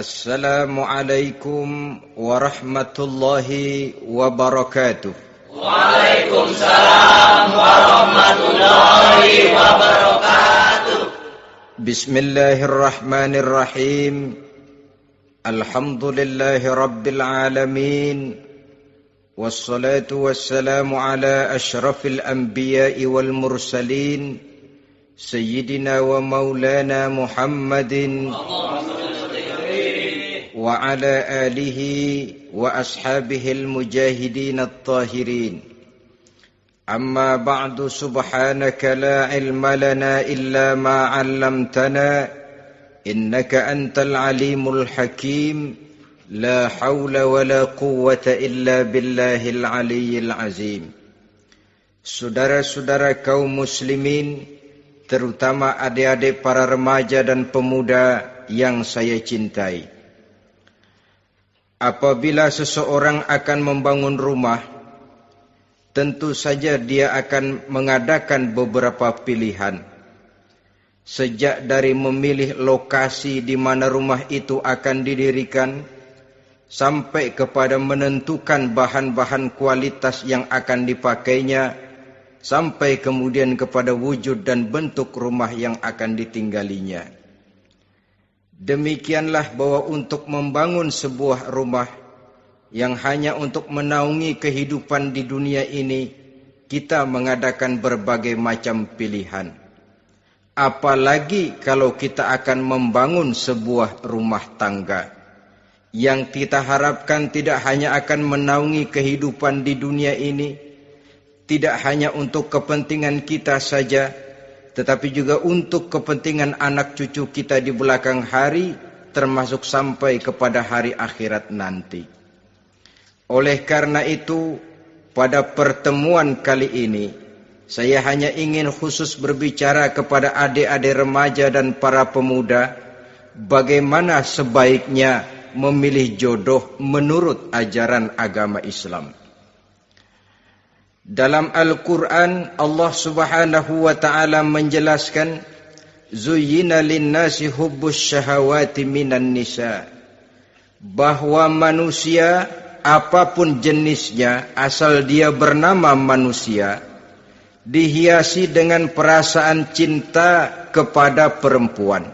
Assalamualaikum warahmatullahi wabarakatuh. Waalaikumsalam warahmatullahi wabarakatuh. Bismillahirrahmanirrahim. Alhamdulillahi rabbil alamin. Wassalatu wassalamu ala ashrafil anbiya'i wal mursalin. Sayyidina wa maulana Muhammadin wa ala alihi wa ashabihil mujahidin at-tahirin. Amma ba'du, subhanaka la ilma lana illa ma 'allamtana innaka antal alimul hakim. La hawla wa la quwwata illa billahil aliyyil azim. Saudara-saudara kaum muslimin, terutama adik-adik para remaja dan pemuda yang saya cintai. Apabila seseorang akan membangun rumah, tentu saja dia akan mengadakan beberapa pilihan. Sejak dari memilih lokasi di mana rumah itu akan didirikan, sampai kepada menentukan bahan-bahan kualitas yang akan dipakainya, sampai kemudian kepada wujud dan bentuk rumah yang akan ditinggalinya. Demikianlah bahwa untuk membangun sebuah rumah yang hanya untuk menaungi kehidupan di dunia ini, kita mengadakan berbagai macam pilihan. Apalagi kalau kita akan membangun sebuah rumah tangga yang kita harapkan tidak hanya akan menaungi kehidupan di dunia ini, tidak hanya untuk kepentingan kita saja, tetapi juga untuk kepentingan anak cucu kita di belakang hari, termasuk sampai kepada hari akhirat nanti. Oleh karena itu, pada pertemuan kali ini, saya hanya ingin khusus berbicara kepada adik-adik remaja dan para pemuda, bagaimana sebaiknya memilih jodoh menurut ajaran agama Islam. Dalam Al-Quran, Allah subhanahu wa ta'ala menjelaskan, Zuyyina linnasi hubbus syahawati minan nisa. Bahwa manusia, apapun jenisnya, asal dia bernama manusia, dihiasi dengan perasaan cinta kepada perempuan.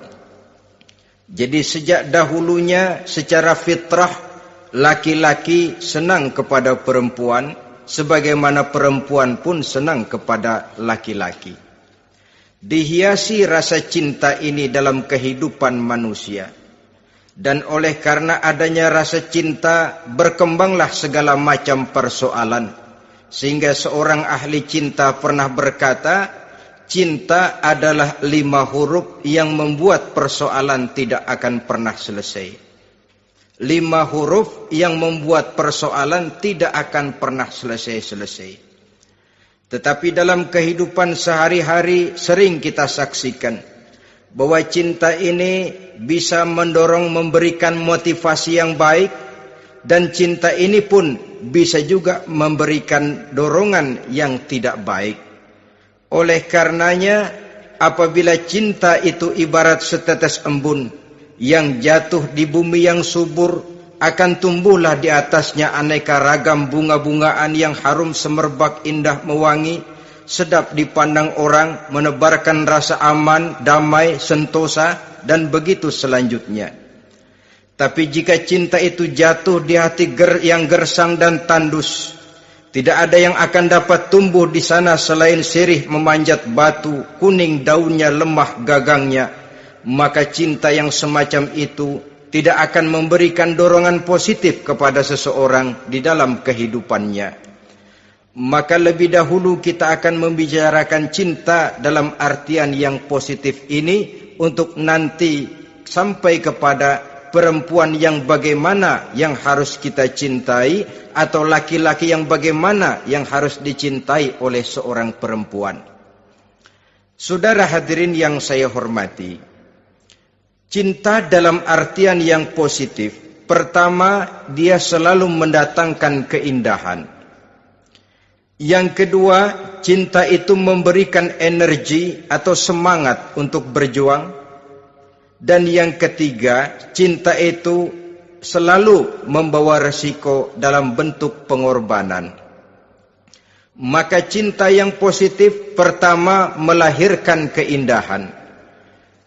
Jadi sejak dahulunya secara fitrah, laki-laki senang kepada perempuan, sebagaimana perempuan pun senang kepada laki-laki. Dihiasi rasa cinta ini dalam kehidupan manusia. Dan oleh karena adanya rasa cinta, berkembanglah segala macam persoalan. Sehingga seorang ahli cinta pernah berkata, cinta adalah 5 huruf yang membuat persoalan tidak akan pernah selesai. 5 huruf yang membuat persoalan tidak akan pernah selesai-selesai. Tetapi dalam kehidupan sehari-hari sering kita saksikan bahwa cinta ini bisa mendorong memberikan motivasi yang baik, dan cinta ini pun bisa juga memberikan dorongan yang tidak baik. Oleh karenanya, apabila cinta itu ibarat setetes embun yang jatuh di bumi yang subur, akan tumbuhlah di atasnya aneka ragam bunga-bungaan yang harum semerbak, indah mewangi, sedap dipandang orang, menebarkan rasa aman, damai, sentosa, dan begitu selanjutnya. Tapi jika cinta itu jatuh di hati yang gersang dan tandus, tidak ada yang akan dapat tumbuh di sana selain sirih memanjat batu, kuning daunnya, lemah gagangnya, maka cinta yang semacam itu tidak akan memberikan dorongan positif kepada seseorang di dalam kehidupannya. Maka lebih dahulu kita akan membicarakan cinta dalam artian yang positif ini, untuk nanti sampai kepada perempuan yang bagaimana yang harus kita cintai, atau laki-laki yang bagaimana yang harus dicintai oleh seorang perempuan. Saudara hadirin yang saya hormati, cinta dalam artian yang positif, pertama, dia selalu mendatangkan keindahan. Yang kedua, cinta itu memberikan energi atau semangat untuk berjuang. Dan yang ketiga, cinta itu selalu membawa resiko dalam bentuk pengorbanan. Maka cinta yang positif pertama melahirkan keindahan.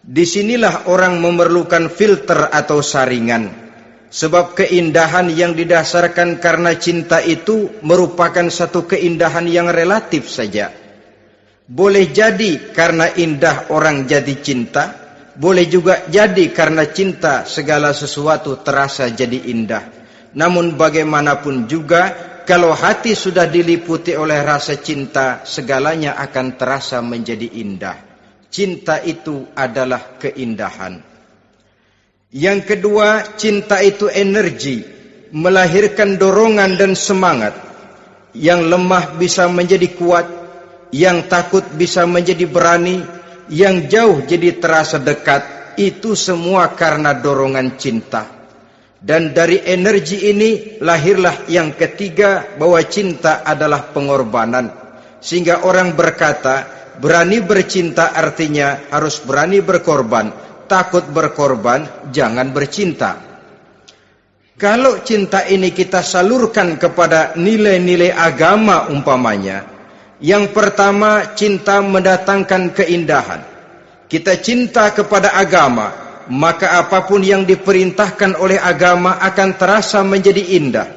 Disinilah orang memerlukan filter atau saringan. Sebab keindahan yang didasarkan karena cinta itu merupakan satu keindahan yang relatif saja. Boleh jadi karena indah orang jadi cinta, boleh juga jadi karena cinta segala sesuatu terasa jadi indah. Namun bagaimanapun juga, kalau hati sudah diliputi oleh rasa cinta, segalanya akan terasa menjadi indah. Cinta itu adalah keindahan. Yang kedua, cinta itu energi, melahirkan dorongan dan semangat. Yang lemah bisa menjadi kuat, yang takut bisa menjadi berani, yang jauh jadi terasa dekat. Itu semua karena dorongan cinta. Dan dari energi ini lahirlah yang ketiga, bahwa cinta adalah pengorbanan. Sehingga orang berkata, berani bercinta artinya harus berani berkorban. Takut berkorban, jangan bercinta. Kalau cinta ini kita salurkan kepada nilai-nilai agama umpamanya, yang pertama, cinta mendatangkan keindahan. Kita cinta kepada agama, maka apapun yang diperintahkan oleh agama akan terasa menjadi indah.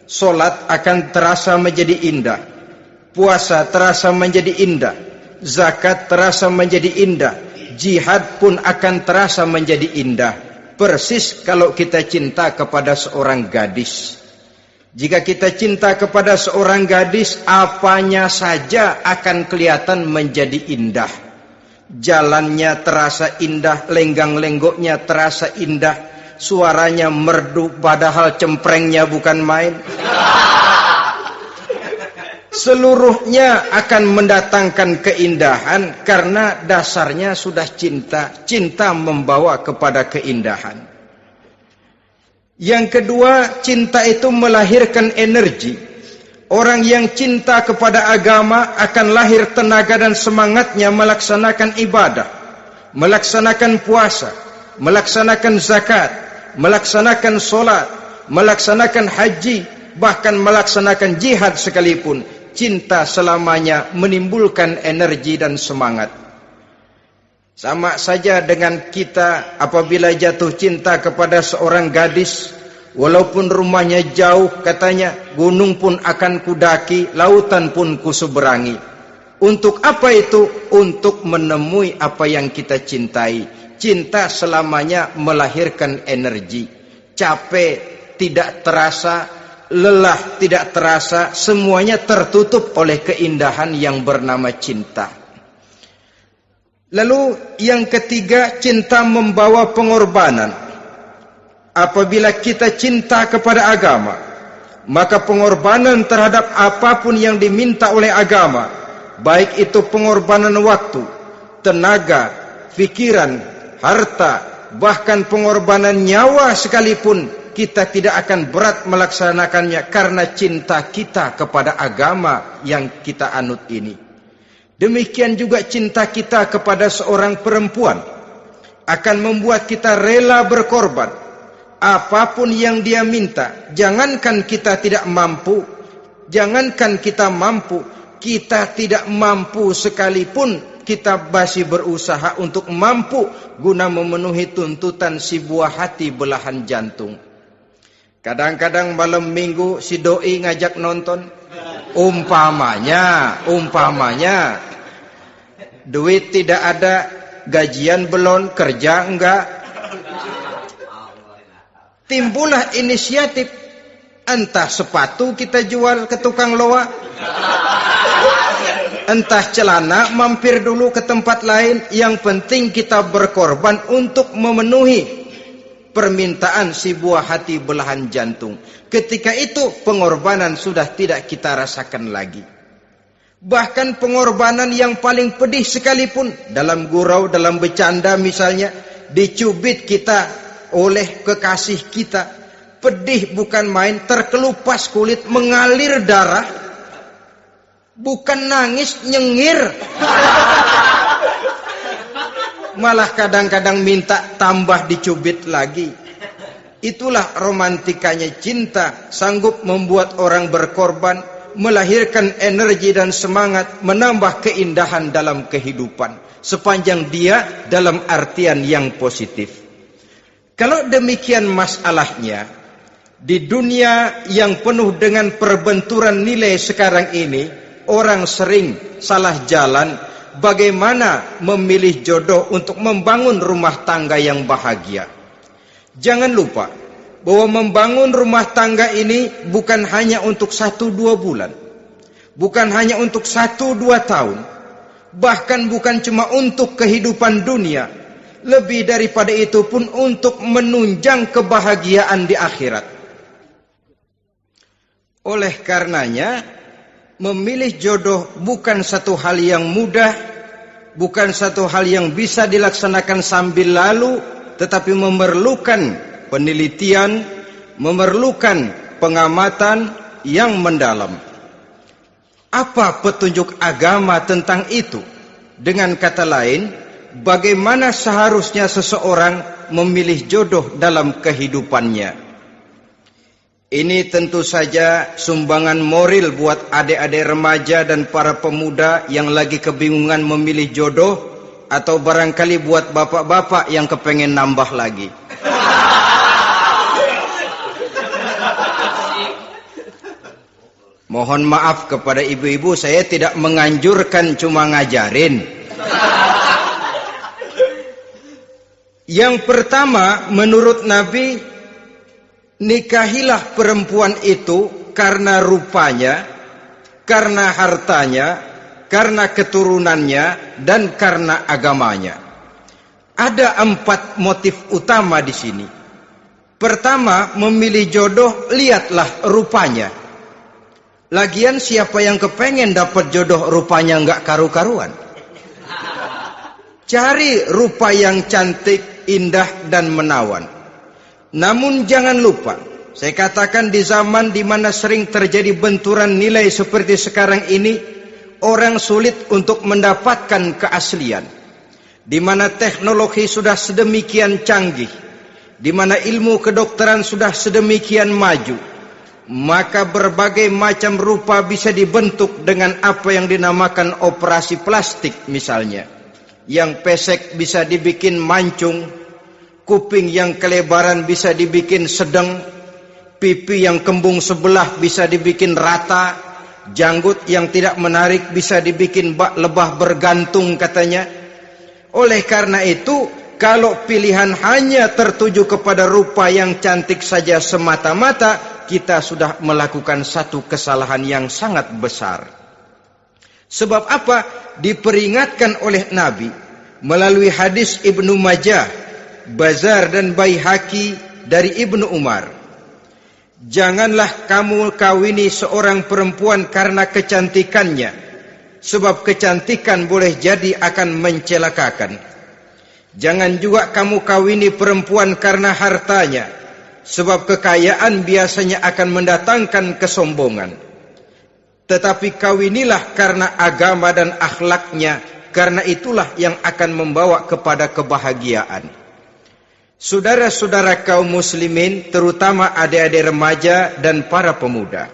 Solat akan terasa menjadi indah. Puasa terasa menjadi indah. Zakat terasa menjadi indah. Jihad pun akan terasa menjadi indah. Persis kalau kita cinta kepada seorang gadis. Jika kita cinta kepada seorang gadis, apanya saja akan kelihatan menjadi indah. Jalannya terasa indah, lenggang-lenggoknya terasa indah, suaranya merdu padahal cemprengnya bukan main. Seluruhnya akan mendatangkan keindahan karena dasarnya sudah cinta. Cinta membawa kepada keindahan. Yang kedua, cinta itu melahirkan energi. Orang yang cinta kepada agama akan lahir tenaga dan semangatnya melaksanakan ibadah, melaksanakan puasa, melaksanakan zakat, melaksanakan solat, melaksanakan haji, bahkan melaksanakan jihad sekalipun. Cinta selamanya menimbulkan energi dan semangat. Sama saja dengan kita apabila jatuh cinta kepada seorang gadis, walaupun rumahnya jauh, katanya, gunung pun akan kudaki, lautan pun kuseberangi. Untuk apa itu? Untuk menemui apa yang kita cintai. Cinta selamanya melahirkan energi. Capek tidak terasa, lelah tidak terasa, semuanya tertutup oleh keindahan yang bernama cinta. Lalu yang ketiga, cinta membawa pengorbanan. Apabila kita cinta kepada agama, maka pengorbanan terhadap apapun yang diminta oleh agama, baik itu pengorbanan waktu, tenaga, pikiran, harta, bahkan pengorbanan nyawa sekalipun, kita tidak akan berat melaksanakannya karena cinta kita kepada agama yang kita anut ini. Demikian juga cinta kita kepada seorang perempuan akan membuat kita rela berkorban. Apapun yang dia minta, jangankan kita tidak mampu, kita tidak mampu sekalipun, kita masih berusaha untuk mampu guna memenuhi tuntutan si buah hati belahan jantung. Kadang-kadang malam minggu si doi ngajak nonton. Umpamanya duit tidak ada, gajian belum, kerja enggak. Timbullah inisiatif, entah sepatu kita jual ke tukang loa, entah celana mampir dulu ke tempat lain. Yang penting kita berkorban untuk memenuhi permintaan si buah hati belahan jantung. Ketika itu pengorbanan sudah tidak kita rasakan lagi. Bahkan pengorbanan yang paling pedih sekalipun, dalam gurau, dalam bercanda misalnya, dicubit kita oleh kekasih kita, pedih bukan main, terkelupas kulit, mengalir darah, bukan nangis, nyengir. malah kadang-kadang minta tambah dicubit lagi. Itulah romantikanya cinta, sanggup membuat orang berkorban, melahirkan energi dan semangat, menambah keindahan dalam kehidupan, sepanjang dia dalam artian yang positif. Kalau demikian masalahnya, di dunia yang penuh dengan perbenturan nilai sekarang ini, orang sering salah jalan bagaimana memilih jodoh untuk membangun rumah tangga yang bahagia. Jangan lupa bahwa membangun rumah tangga ini bukan hanya untuk 1-2 bulan, bukan hanya untuk 1-2 tahun, bahkan bukan cuma untuk kehidupan dunia, lebih daripada itu pun untuk menunjang kebahagiaan di akhirat. Oleh karenanya, memilih jodoh bukan satu hal yang mudah, bukan satu hal yang bisa dilaksanakan sambil lalu, tetapi memerlukan penelitian, memerlukan pengamatan yang mendalam. Apa petunjuk agama tentang itu? Dengan kata lain, bagaimana seharusnya seseorang memilih jodoh dalam kehidupannya? Ini tentu saja sumbangan moral buat adik-adik remaja dan para pemuda yang lagi kebingungan memilih jodoh, atau barangkali buat bapak-bapak yang kepengen nambah lagi. Mohon maaf kepada ibu-ibu, saya tidak menganjurkan, cuma ngajarin. Yang pertama, menurut Nabi, nikahilah perempuan itu karena rupanya, karena hartanya, karena keturunannya, dan karena agamanya. Ada 4 motif utama di sini. Pertama, memilih jodoh, lihatlah rupanya. Lagian siapa yang kepengen dapat jodoh rupanya nggak karu-karuan? Cari rupa yang cantik, indah, dan menawan. Namun jangan lupa, saya katakan di zaman di mana sering terjadi benturan nilai seperti sekarang ini, orang sulit untuk mendapatkan keaslian. Di mana teknologi sudah sedemikian canggih, di mana ilmu kedokteran sudah sedemikian maju, maka berbagai macam rupa bisa dibentuk dengan apa yang dinamakan operasi plastik misalnya. Yang pesek bisa dibikin mancung, kuping yang kelebaran bisa dibikin sedang, pipi yang kembung sebelah bisa dibikin rata, janggut yang tidak menarik bisa dibikin bak lebah bergantung katanya. Oleh karena itu, kalau pilihan hanya tertuju kepada rupa yang cantik saja semata-mata, kita sudah melakukan satu kesalahan yang sangat besar. Sebab apa? Diperingatkan oleh Nabi melalui hadis Ibnu Majah, Bazar dan Baihaqi dari Ibnu Umar. Janganlah kamu kawini seorang perempuan karena kecantikannya, sebab kecantikan boleh jadi akan mencelakakan. Jangan juga kamu kawini perempuan karena hartanya, sebab kekayaan biasanya akan mendatangkan kesombongan. Tetapi kawinilah karena agama dan akhlaknya, karena itulah yang akan membawa kepada kebahagiaan. Saudara-saudara kaum muslimin, terutama adik-adik remaja dan para pemuda,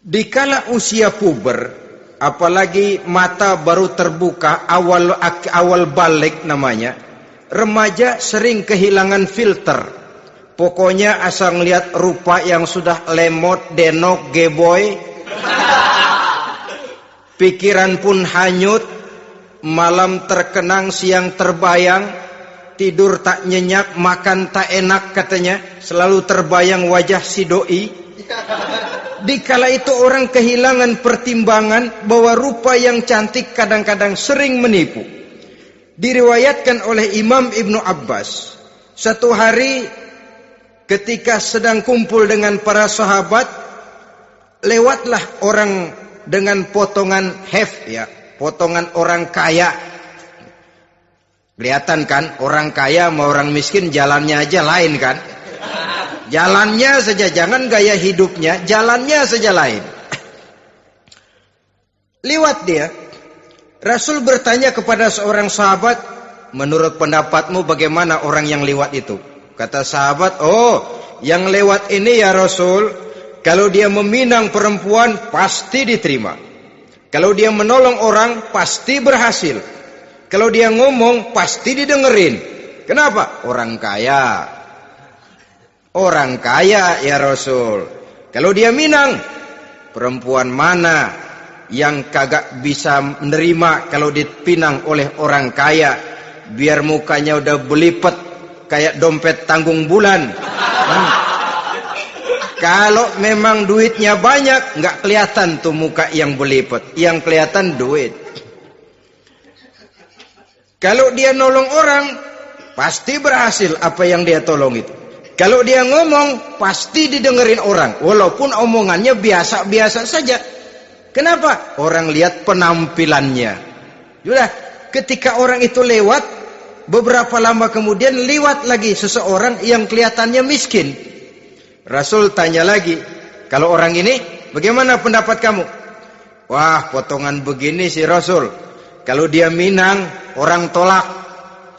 dikala usia puber, apalagi mata baru terbuka, awal balik namanya, remaja sering kehilangan filter. Pokoknya asal ngelihat rupa yang sudah lemot, denok, geboy, pikiran pun hanyut, malam terkenang, siang terbayang, tidur tak nyenyak, makan tak enak katanya, selalu terbayang wajah si doi. Dikala itu orang kehilangan pertimbangan bahwa rupa yang cantik kadang-kadang sering menipu. Diriwayatkan oleh Imam Ibnu Abbas, satu hari ketika sedang kumpul dengan para sahabat, lewatlah orang dengan potongan potongan orang kaya. Kelihatan kan, orang kaya sama orang miskin jalannya aja lain kan. Jalannya saja, jangan gaya hidupnya, jalannya saja lain. Lewat dia, Rasul bertanya kepada seorang sahabat, menurut pendapatmu bagaimana orang yang lewat itu? Kata sahabat, oh, yang lewat ini ya Rasul, kalau dia meminang perempuan pasti diterima. Kalau dia menolong orang pasti berhasil. Kalau dia ngomong pasti didengerin. Kenapa? Orang kaya. Orang kaya ya Rasul. Kalau dia minang, perempuan mana yang kagak bisa menerima kalau dipinang oleh orang kaya? Biar mukanya udah belipet kayak dompet tanggung bulan. Kalau memang duitnya banyak, nggak kelihatan tuh muka yang belipet, yang kelihatan duit. Kalau dia nolong orang, pasti berhasil apa yang dia tolong itu. Kalau dia ngomong, pasti didengerin orang, walaupun omongannya biasa-biasa saja. Kenapa? Orang lihat penampilannya. Sudah, ketika orang itu lewat, beberapa lama kemudian lewat lagi seseorang yang kelihatannya miskin. Rasul tanya lagi, kalau orang ini bagaimana pendapat kamu? Wah, potongan begini sih Rasul. Kalau dia minang, orang tolak.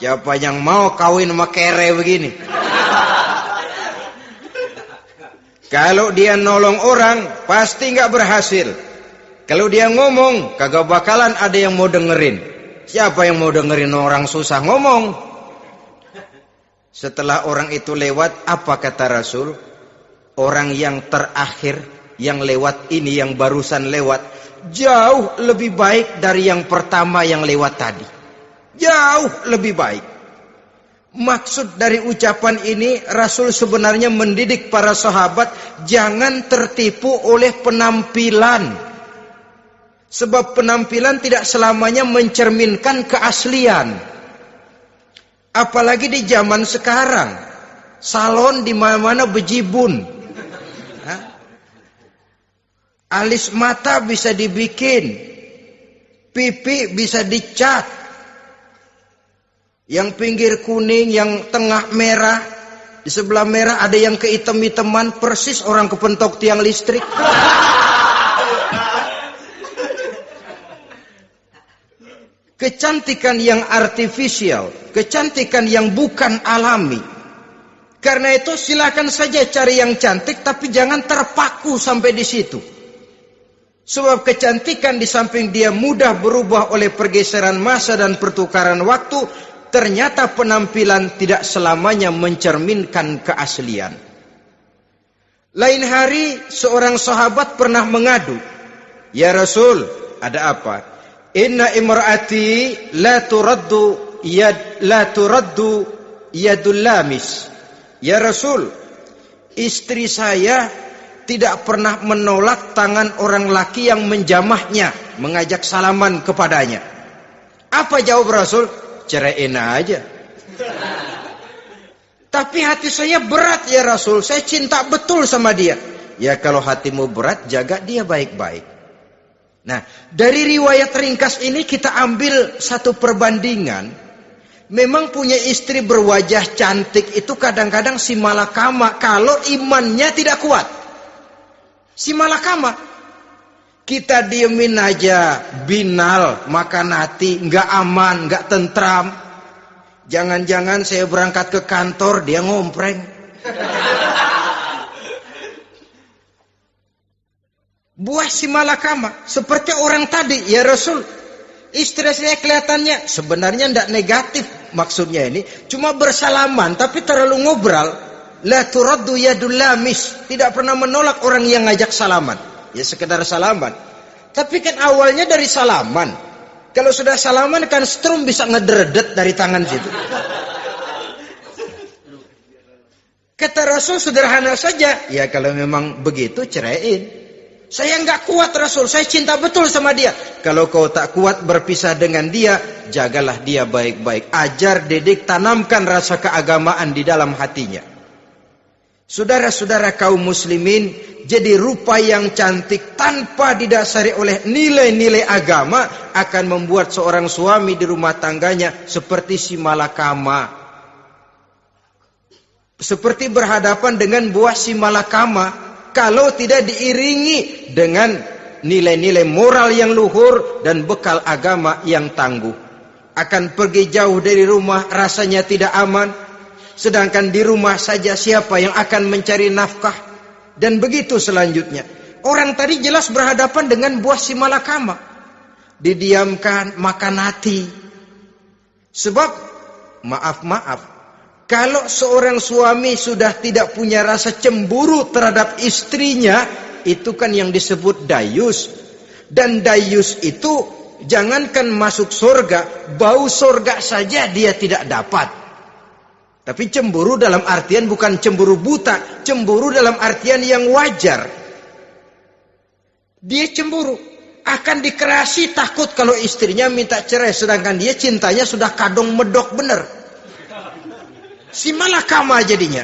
Siapa yang mau kawin sama kere begini? Kalau dia nolong orang, pasti nggak berhasil. Kalau dia ngomong, kagak bakalan ada yang mau dengerin. Siapa yang mau dengerin orang susah ngomong? Setelah orang itu lewat, apa kata Rasul? Orang yang terakhir, yang lewat ini, yang barusan lewat, jauh lebih baik dari yang pertama yang lewat tadi. Jauh lebih baik. Maksud dari ucapan ini, Rasul sebenarnya mendidik para sahabat jangan tertipu oleh penampilan. Sebab penampilan tidak selamanya mencerminkan keaslian. Apalagi di zaman sekarang, salon di mana-mana bejibun. Alis mata bisa dibikin, pipi bisa dicat. Yang pinggir kuning, yang tengah merah, di sebelah merah ada yang kehitam-hitaman, persis orang kepentok tiang listrik. Kecantikan yang artifisial, kecantikan yang bukan alami. Karena itu silakan saja cari yang cantik, tapi jangan terpaku sampai di situ. Sebab kecantikan di samping dia mudah berubah oleh pergeseran masa dan pertukaran waktu, ternyata penampilan tidak selamanya mencerminkan keaslian. Lain hari seorang sahabat pernah mengadu, "Ya Rasul, ada apa? Inna imraati la turaddu yadul lamis." Ya Rasul, istri saya tidak pernah menolak tangan orang laki yang menjamahnya, mengajak salaman kepadanya. Apa jawab Rasul? Ceraiin aja. Tapi hati saya berat ya Rasul, saya cinta betul sama dia. Ya kalau hatimu berat, jaga dia baik-baik. Nah, dari riwayat ringkas ini kita ambil satu perbandingan. Memang punya istri berwajah cantik itu kadang-kadang si malakama kalau imannya tidak kuat. Si malakama. Kita diemin aja, binal, makan hati, nggak aman, nggak tentram. Jangan-jangan saya berangkat ke kantor, dia ngompreng. Buah si malakama seperti orang tadi, ya Rasul. Istri saya kelihatannya sebenarnya tidak negatif maksudnya ini, cuma bersalaman tapi terlalu ngobrol. La turaddu yadul lamis, tidak pernah menolak orang yang ngajak salaman. Ya sekedar salaman. Tapi kan awalnya dari salaman. Kalau sudah salaman kan strum bisa ngederdet dari tangan situ. Kata Rasul sederhana saja, ya kalau memang begitu ceraiin. Saya nggak kuat Rasul, saya cinta betul sama dia. Kalau kau tak kuat berpisah dengan dia, jagalah dia baik-baik. Ajar, didik, tanamkan rasa keagamaan di dalam hatinya. Saudara-saudara kaum muslimin, jadi rupa yang cantik tanpa didasari oleh nilai-nilai agama akan membuat seorang suami di rumah tangganya seperti si malakama. Seperti berhadapan dengan buah si malakama. Kalau tidak diiringi dengan nilai-nilai moral yang luhur dan bekal agama yang tangguh. akan pergi jauh dari rumah rasanya tidak aman, sedangkan di rumah saja siapa yang akan mencari nafkah, dan begitu selanjutnya. Orang tadi jelas berhadapan dengan buah si malakama, didiamkan, makan hati. Sebab maaf, kalau seorang suami sudah tidak punya rasa cemburu terhadap istrinya, itu kan yang disebut dayus. Dan dayus itu jangankan masuk surga, bau surga saja dia tidak dapat. Tapi cemburu dalam artian bukan cemburu buta, cemburu dalam artian yang wajar. Dia cemburu, akan dikerasi takut kalau istrinya minta cerai, sedangkan dia cintanya sudah kadung medok bener. Si malakama jadinya.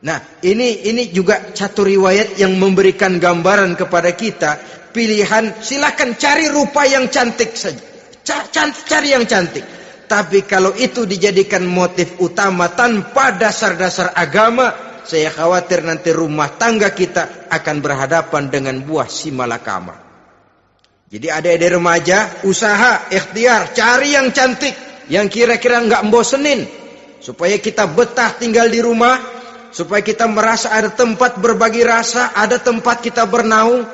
Nah, ini juga satu riwayat yang memberikan gambaran kepada kita. Pilihan, silakan cari rupa yang cantik saja. Cari yang cantik. Tapi kalau itu dijadikan motif utama tanpa dasar-dasar agama, saya khawatir nanti rumah tangga kita akan berhadapan dengan buah si malakama. Jadi adik-adik remaja, usaha, ikhtiar, cari yang cantik, yang kira-kira nggak membosenin, supaya kita betah tinggal di rumah, supaya kita merasa ada tempat berbagi rasa, ada tempat kita bernaung.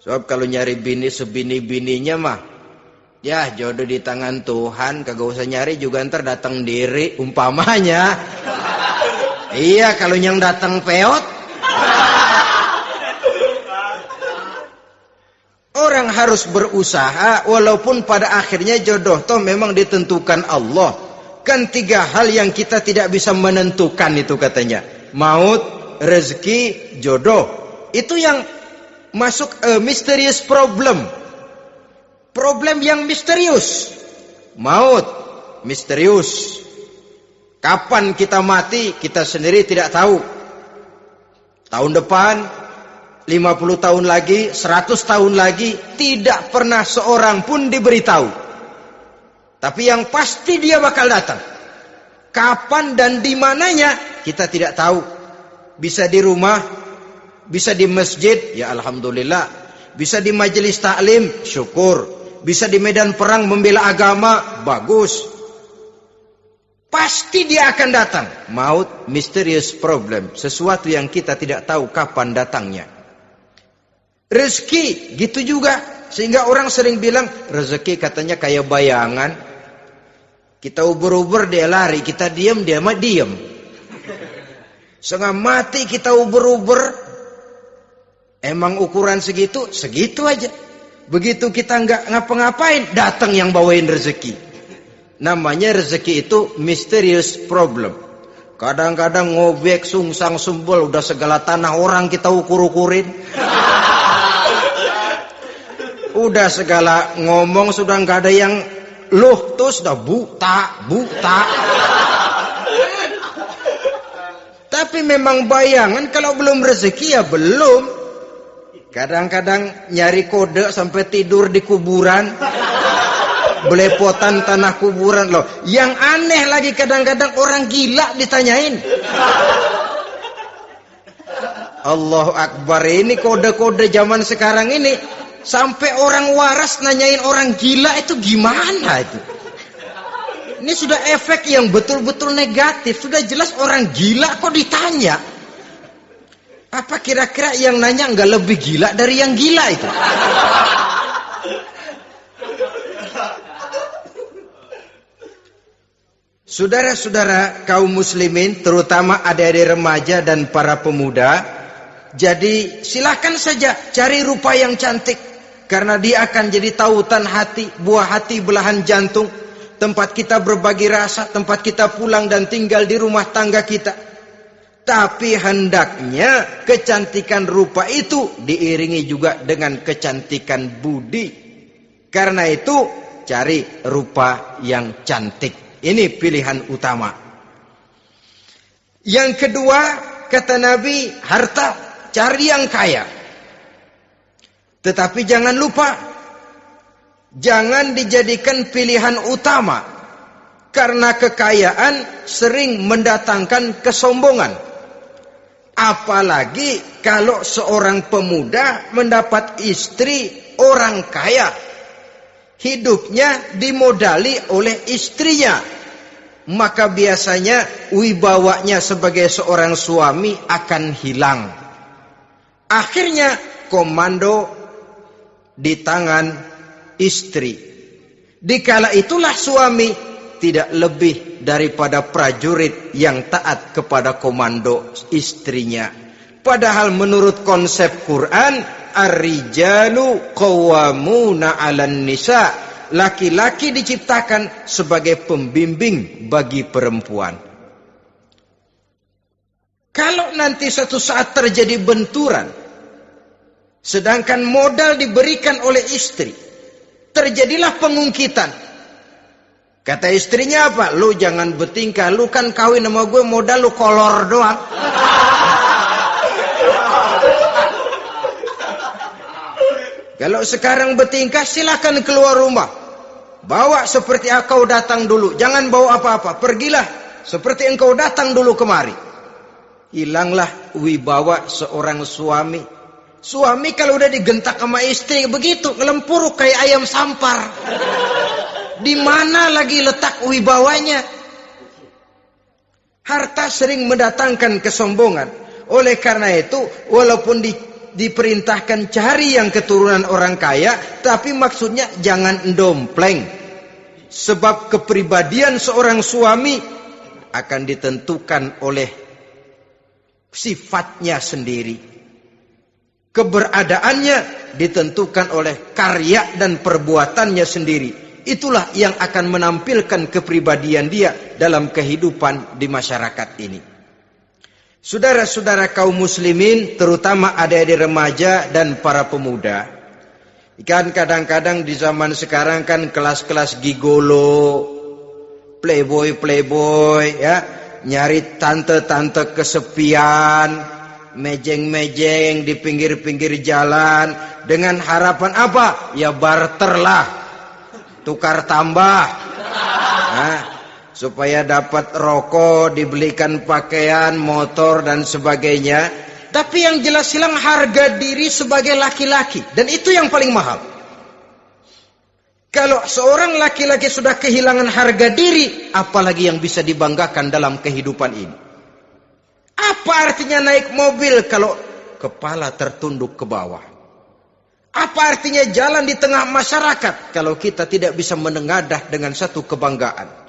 Sebab kalau nyari bini sebini-bininya mah, ya jodoh di tangan Tuhan, kagak usah nyari juga ntar datang diri umpamanya. Iya, kalau yang datang peot. Orang harus berusaha walaupun pada akhirnya jodoh toh memang ditentukan Allah. Kan 3 hal yang kita tidak bisa menentukan itu katanya. Maut, rezeki, jodoh. Itu yang masuk mysterious problem. Problem yang misterius. Maut, misterius. Kapan kita mati, kita sendiri tidak tahu. Tahun depan, 50 tahun lagi, 100 tahun lagi, tidak pernah seorang pun diberitahu. Tapi yang pasti dia bakal datang. Kapan dan di mananya, kita tidak tahu. Bisa di rumah, bisa di masjid, ya alhamdulillah. Bisa di majelis taklim, syukur. Bisa di medan perang membela agama, bagus. Pasti dia akan datang. Maut, mysterious problem. Sesuatu yang kita tidak tahu kapan datangnya. Rezeki, gitu juga. Sehingga orang sering bilang, rezeki katanya kayak bayangan. Kita uber-uber, dia lari. Kita diam, dia mah diam. Setengah mati kita uber-uber. Emang ukuran segitu, segitu aja. Begitu kita nggak ngapa-ngapain, datang yang bawain rezeki. Namanya rezeki itu mysterious problem. Kadang-kadang ngobek, sungsang, sumbul, udah segala tanah orang kita ukur-ukurin. Udah segala ngomong sudah nggak ada yang loh, tuh sudah buta. Tapi memang bayangan, kalau belum rezeki ya belum. Kadang-kadang nyari kode sampai tidur di kuburan. Belepotan tanah kuburan loh. Yang aneh lagi kadang-kadang orang gila ditanyain. Allahu Akbar, ini kode-kode zaman sekarang ini. Sampai orang waras nanyain orang gila itu gimana itu. Ini sudah efek yang betul-betul negatif. Sudah jelas orang gila kok ditanya. Apa kira-kira yang nanya nggak lebih gila dari yang gila itu? Saudara-saudara kaum muslimin, terutama adik-adik remaja dan para pemuda, jadi silakan saja cari rupa yang cantik, karena dia akan jadi tautan hati, buah hati belahan jantung, tempat kita berbagi rasa, tempat kita pulang dan tinggal di rumah tangga kita. Tapi hendaknya kecantikan rupa itu diiringi juga dengan kecantikan budi. Karena itu cari rupa yang cantik. Ini pilihan utama. Yang kedua, kata Nabi, harta, cari yang kaya. Tetapi jangan lupa, jangan dijadikan pilihan utama. Karena kekayaan sering mendatangkan kesombongan. Apalagi kalau seorang pemuda mendapat istri orang kaya. hidupnya dimodali oleh istrinya, maka biasanya wibawanya sebagai seorang suami akan hilang. Akhirnya komando di tangan istri. Dikala itulah suami tidak lebih daripada prajurit yang taat kepada komando istrinya. Padahal menurut konsep Quran, ar-rijalu qawwamuna 'alan nisa, laki-laki diciptakan sebagai pembimbing bagi perempuan. Kalau nanti suatu saat terjadi benturan, sedangkan modal diberikan oleh istri, terjadilah pengungkitan. Kata istrinya apa? Lu jangan bertingkah, lu kan kawin sama gue, modal lu kolor doang. Kalau sekarang bertingkah, silakan keluar rumah. Bawa seperti engkau datang dulu, jangan bawa apa-apa. Pergilah seperti engkau datang dulu kemari. Hilanglah wibawa seorang suami. Suami kalau udah digentak sama istri begitu, ngelempuruk kayak ayam sampar. Di mana lagi letak wibawanya? Harta sering mendatangkan kesombongan. Oleh karena itu, walaupun diperintahkan cari yang keturunan orang kaya, tapi maksudnya jangan dompleng. Sebab kepribadian seorang suami akan ditentukan oleh sifatnya sendiri. Keberadaannya ditentukan oleh karya dan perbuatannya sendiri. Itulah yang akan menampilkan kepribadian dia dalam kehidupan di masyarakat ini. Saudara-saudara kaum muslimin, terutama adik-adik remaja dan para pemuda, kan kadang-kadang di zaman sekarang kan kelas-kelas gigolo, playboy ya, nyari tante-tante kesepian, mejeng-mejeng di pinggir-pinggir jalan dengan harapan apa? Ya barter lah, tukar tambah. Nah, supaya dapat rokok, dibelikan pakaian, motor dan sebagainya. Tapi yang jelas hilang harga diri sebagai laki-laki, dan itu yang paling mahal. Kalau seorang laki-laki sudah kehilangan harga diri, apalagi yang bisa dibanggakan dalam kehidupan ini? Apa artinya naik mobil kalau kepala tertunduk ke bawah? Apa artinya jalan di tengah masyarakat kalau kita tidak bisa menengadah dengan satu kebanggaan?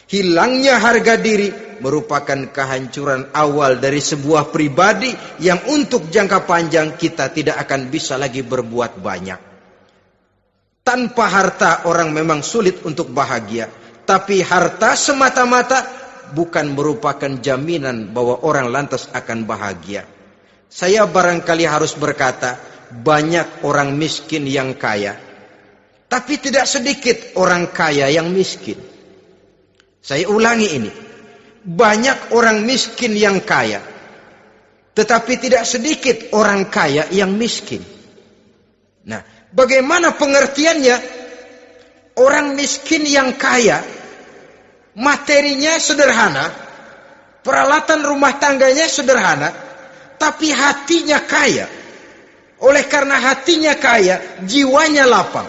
Hilangnya harga diri merupakan kehancuran awal dari sebuah pribadi yang untuk jangka panjang kita tidak akan bisa lagi berbuat banyak. Tanpa harta orang memang sulit untuk bahagia, tapi harta semata-mata bukan merupakan jaminan bahwa orang lantas akan bahagia. Saya barangkali harus berkata, banyak orang miskin yang kaya, tapi tidak sedikit orang kaya yang miskin. Saya ulangi ini, banyak orang miskin yang kaya, tetapi tidak sedikit orang kaya yang miskin. Nah, bagaimana pengertiannya? Orang miskin yang kaya, materinya sederhana, peralatan rumah tangganya sederhana, tapi hatinya kaya. Oleh karena hatinya kaya, jiwanya lapang.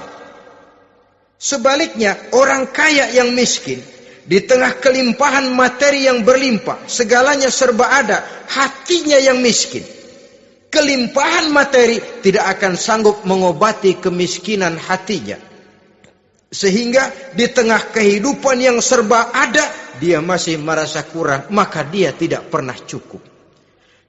Sebaliknya, orang kaya yang miskin, di tengah kelimpahan materi yang berlimpah, segalanya serba ada, hatinya yang miskin. Kelimpahan materi tidak akan sanggup mengobati kemiskinan hatinya. Sehingga di tengah kehidupan yang serba ada, dia masih merasa kurang, maka dia tidak pernah cukup.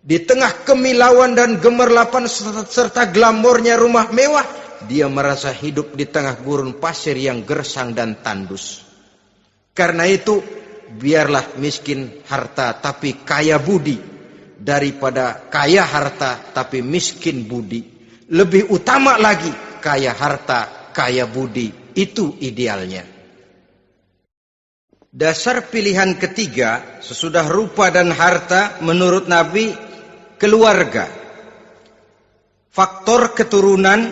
Di tengah kemilauan dan gemerlapan serta glamornya rumah mewah, dia merasa hidup di tengah gurun pasir yang gersang dan tandus. Karena itu, biarlah miskin harta tapi kaya budi, daripada kaya harta tapi miskin budi. Lebih utama lagi kaya harta, kaya budi. Itu idealnya. Dasar pilihan ketiga sesudah rupa dan harta menurut Nabi, keluarga. Faktor keturunan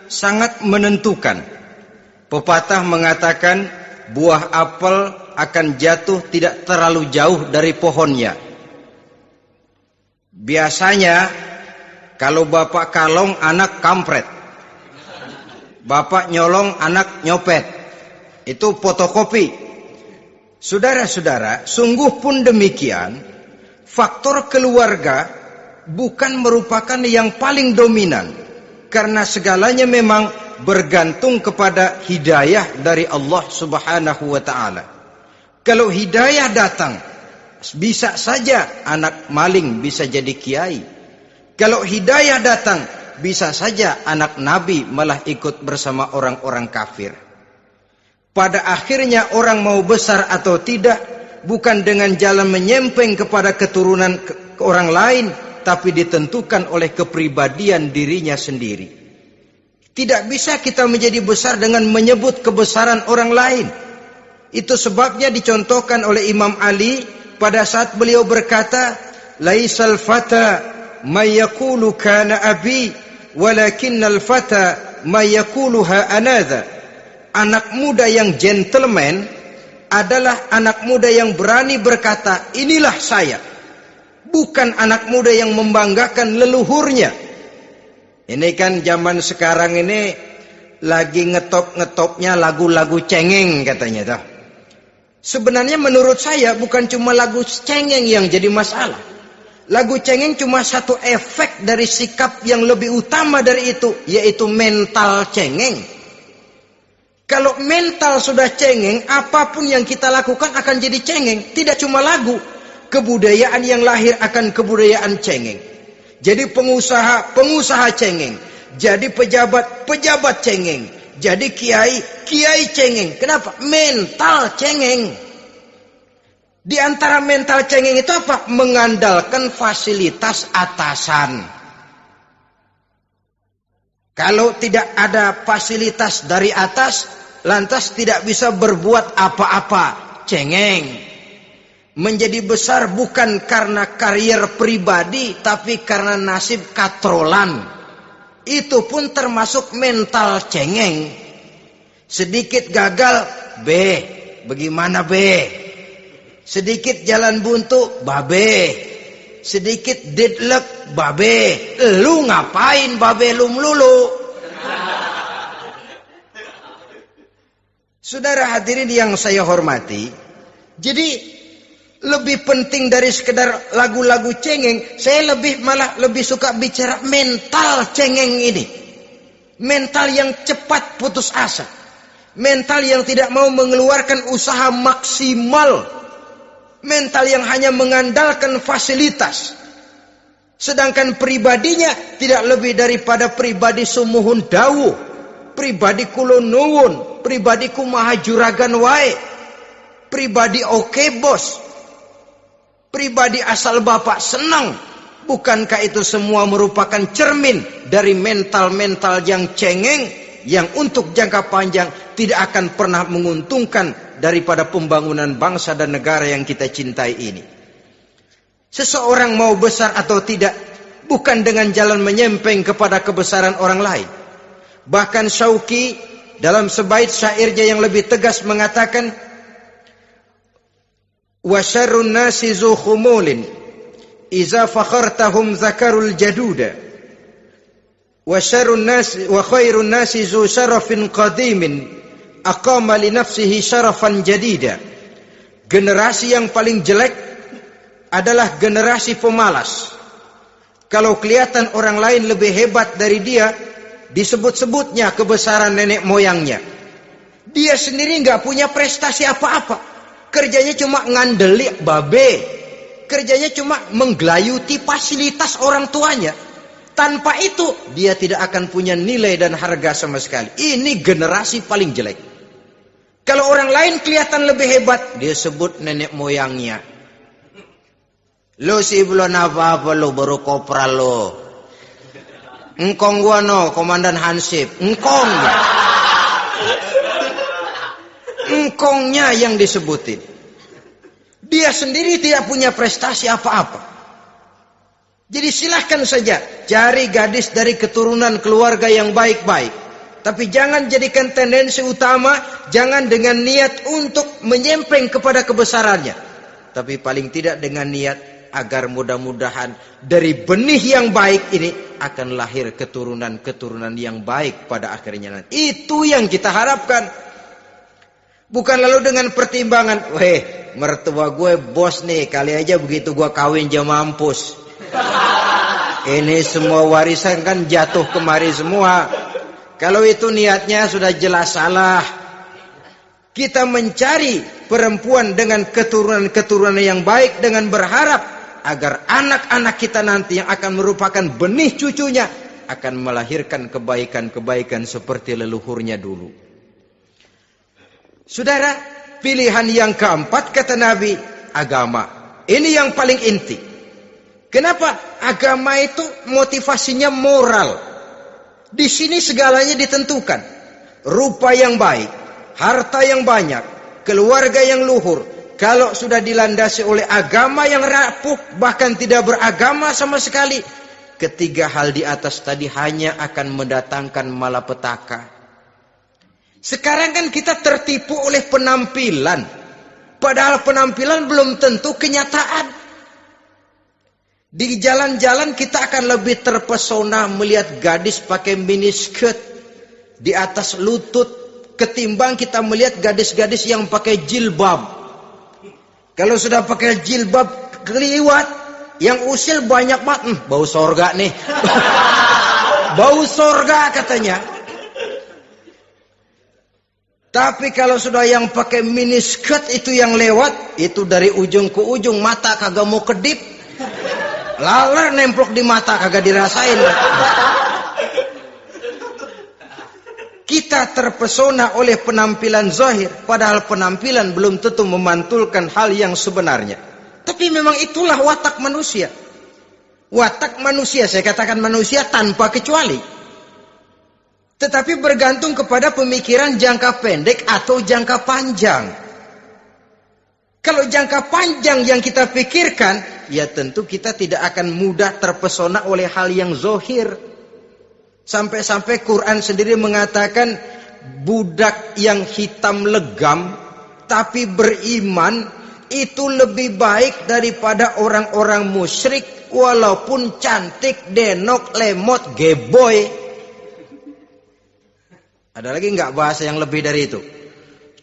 sangat menentukan. Pepatah mengatakan, buah apel akan jatuh tidak terlalu jauh dari pohonnya. Biasanya kalau bapak kalong, anak kampret. Bapak nyolong, anak nyopet. Itu fotokopi. Saudara-saudara, sungguh pun demikian, faktor keluarga bukan merupakan yang paling dominan. Karena segalanya memang bergantung kepada hidayah dari Allah Subhanahu wa ta'ala. Kalau hidayah datang, bisa saja anak maling bisa jadi kiai. Kalau hidayah datang, bisa saja anak nabi malah ikut bersama orang-orang kafir. Pada akhirnya orang mau besar atau tidak, bukan dengan jalan menyempeng kepada keturunan orang lain, tapi ditentukan oleh kepribadian dirinya sendiri. Tidak bisa kita menjadi besar dengan menyebut kebesaran orang lain. Itu sebabnya dicontohkan oleh Imam Ali pada saat beliau berkata, "Laisal fata may yaqulu kana abi, walakinnal fata may yaquluha anadha." Anak muda yang gentleman adalah anak muda yang berani berkata, "Inilah saya." Bukan anak muda yang membanggakan leluhurnya. Ini kan zaman sekarang ini lagi ngetop-ngetopnya lagu-lagu cengeng katanya dah. Sebenarnya menurut saya bukan cuma lagu cengeng yang jadi masalah. Lagu cengeng cuma satu efek dari sikap yang lebih utama dari itu, yaitu mental cengeng. Kalau mental sudah cengeng, apapun yang kita lakukan akan jadi cengeng. Tidak cuma lagu, kebudayaan yang lahir akan kebudayaan cengeng. Jadi pengusaha cengeng. Jadi pejabat cengeng. Jadi kiai cengeng. Kenapa? Mental cengeng. Di antara mental cengeng itu apa? Mengandalkan fasilitas atasan. Kalau tidak ada fasilitas dari atas, lantas tidak bisa berbuat apa-apa. Cengeng. Menjadi besar bukan karena karier pribadi, tapi karena nasib katrolan. Itu pun termasuk mental cengeng. Sedikit gagal, bagaimana sedikit jalan buntu, sedikit deadlock, lu ngapain lu melulu? Saudara hadirin yang saya hormati, jadi lebih penting dari sekedar lagu-lagu cengeng, saya malah lebih suka bicara mental cengeng ini. Mental yang cepat putus asa. Mental yang tidak mau mengeluarkan usaha maksimal. Mental yang hanya mengandalkan fasilitas. Sedangkan pribadinya tidak lebih daripada pribadi sumuhun dawuh, pribadi kulon nuwun, pribadi kumaha juragan wae, pribadi oke bos, pribadi asal bapak senang. Bukankah itu semua merupakan cermin dari mental-mental yang cengeng, yang untuk jangka panjang tidak akan pernah menguntungkan daripada pembangunan bangsa dan negara yang kita cintai ini. Seseorang mau besar atau tidak, bukan dengan jalan menyempeng kepada kebesaran orang lain. Bahkan Syauqi dalam sebait syairnya yang lebih tegas mengatakan, "Wa syarrun nasi zu khumulin iza fakhartahum zakarul jaduda. Wa syarrun nasi wa khairun nasi zu syarafin qadimin aqama li nafsihi syarafan jadida." Generasi yang paling jelek adalah generasi pemalas. Kalau kelihatan orang lain lebih hebat dari dia, disebut-sebutnya kebesaran nenek moyangnya. Dia sendiri nggak punya prestasi apa-apa. Kerjanya cuma ngandeli kerjanya cuma menggelayuti fasilitas orang tuanya. Tanpa itu dia tidak akan punya nilai dan harga sama sekali. Ini generasi paling jelek. Kalau orang lain kelihatan lebih hebat, dia sebut nenek moyangnya. Lo sih belum apa-apa lo, baru kopral lo. Engkong gua no, komandan Hansip. Engkongnya yang disebutin. Dia sendiri tidak punya prestasi apa-apa. Jadi silahkan saja cari gadis dari keturunan keluarga yang baik-baik. Tapi jangan jadikan tendensi utama, jangan dengan niat untuk menyempeng kepada kebesarannya. Tapi paling tidak dengan niat agar mudah-mudahan dari benih yang baik ini akan lahir keturunan-keturunan yang baik pada akhirnya nanti. Itu yang kita harapkan. Bukan lalu dengan pertimbangan, weh, mertua gue bos nih, kali aja begitu gue kawin dia mampus. Ini semua warisan kan jatuh kemari semua. Kalau itu niatnya sudah jelas salah. Kita mencari perempuan dengan keturunan-keturunan yang baik dengan berharap agar anak-anak kita nanti yang akan merupakan benih cucunya akan melahirkan kebaikan-kebaikan seperti leluhurnya dulu. Saudara, pilihan yang keempat kata Nabi, agama. Ini yang paling inti. Kenapa? Agama itu motivasinya moral. Di sini segalanya ditentukan. Rupa yang baik, harta yang banyak, keluarga yang luhur. Kalau sudah dilandasi oleh agama yang rapuh, bahkan tidak beragama sama sekali, ketiga hal di atas tadi hanya akan mendatangkan malapetaka. Sekarang kan kita tertipu oleh penampilan. Padahal penampilan belum tentu kenyataan. Di jalan-jalan kita akan lebih terpesona melihat gadis pakai miniskirt di atas lutut ketimbang kita melihat gadis-gadis yang pakai jilbab. Kalau sudah pakai jilbab keliwat, yang usil banyak banget, bau sorga nih. Bau sorga katanya. Tapi kalau sudah yang pakai miniskirt itu yang lewat, itu dari ujung ke ujung mata kagak mau kedip. Laler nemplok di mata kagak dirasain. Kita terpesona oleh penampilan zahir, padahal penampilan belum tentu memantulkan hal yang sebenarnya. Tapi memang itulah watak manusia. Watak manusia, saya katakan manusia tanpa kecuali. Tetapi bergantung kepada pemikiran jangka pendek atau jangka panjang. Kalau jangka panjang yang kita pikirkan, ya tentu kita tidak akan mudah terpesona oleh hal yang zahir. Sampai-sampai Quran sendiri mengatakan budak yang hitam legam tapi beriman itu lebih baik daripada orang-orang musyrik walaupun cantik, denok, lemot, geboy. Ada lagi nggak bahasa yang lebih dari itu?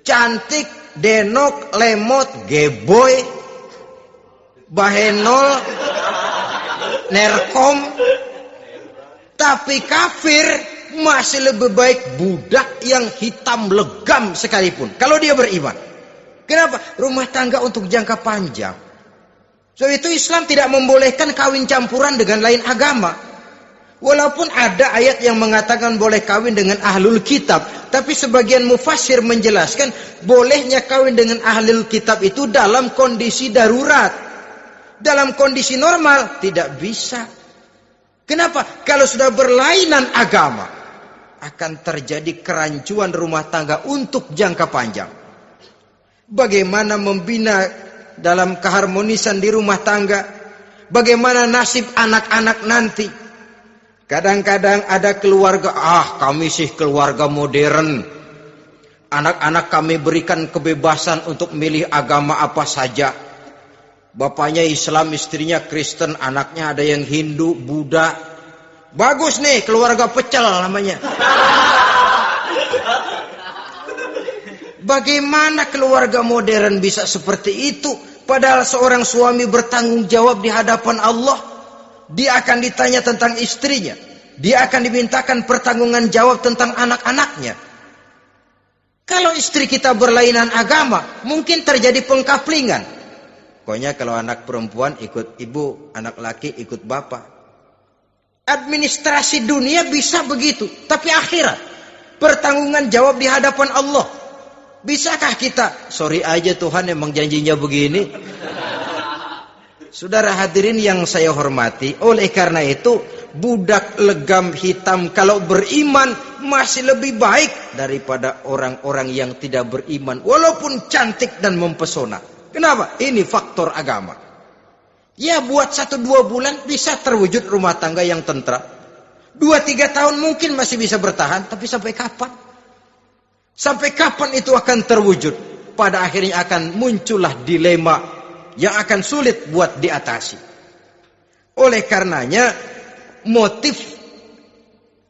Cantik, denok, lemot, geboy, bahenol, nerkom. Tapi kafir masih lebih baik budak yang hitam legam sekalipun. Kalau dia beriman. Kenapa? Rumah tangga untuk jangka panjang. So itu Islam tidak membolehkan kawin campuran dengan lain agama. Walaupun ada ayat yang mengatakan boleh kawin dengan ahlul kitab. Tapi sebagian mufassir menjelaskan bolehnya kawin dengan ahlul kitab itu dalam kondisi darurat. Dalam kondisi normal tidak bisa. Kenapa? Kalau sudah berlainan agama akan terjadi kerancuan rumah tangga untuk jangka panjang. Bagaimana membina dalam keharmonisan di rumah tangga? Bagaimana nasib anak-anak nanti? Kadang-kadang ada keluarga, kami sih keluarga modern. Anak-anak kami berikan kebebasan untuk milih agama apa saja. Bapaknya Islam, istrinya Kristen, anaknya ada yang Hindu, Buddha. Bagus nih, keluarga pecel namanya. Bagaimana keluarga modern bisa seperti itu? Padahal seorang suami bertanggung jawab di hadapan Allah. Dia akan ditanya tentang istrinya. Dia akan dimintakan pertanggungan jawab tentang anak-anaknya. Kalau istri kita berlainan agama, mungkin terjadi pengkaplingan. Pokoknya kalau anak perempuan ikut ibu, anak laki ikut bapak. Administrasi dunia bisa begitu. Tapi akhirat, pertanggungan jawab di hadapan Allah. Bisakah kita? Sorry aja Tuhan emang janjinya begini. Saudara hadirin yang saya hormati, oleh karena itu budak legam hitam kalau beriman masih lebih baik daripada orang-orang yang tidak beriman walaupun cantik dan mempesona. Kenapa? Ini faktor agama. Ya buat 1-2 bulan bisa terwujud rumah tangga yang tentram. 2-3 tahun mungkin masih bisa bertahan, tapi sampai kapan? Sampai kapan itu akan terwujud? Pada akhirnya akan muncullah dilema yang akan sulit buat diatasi. Oleh karenanya motif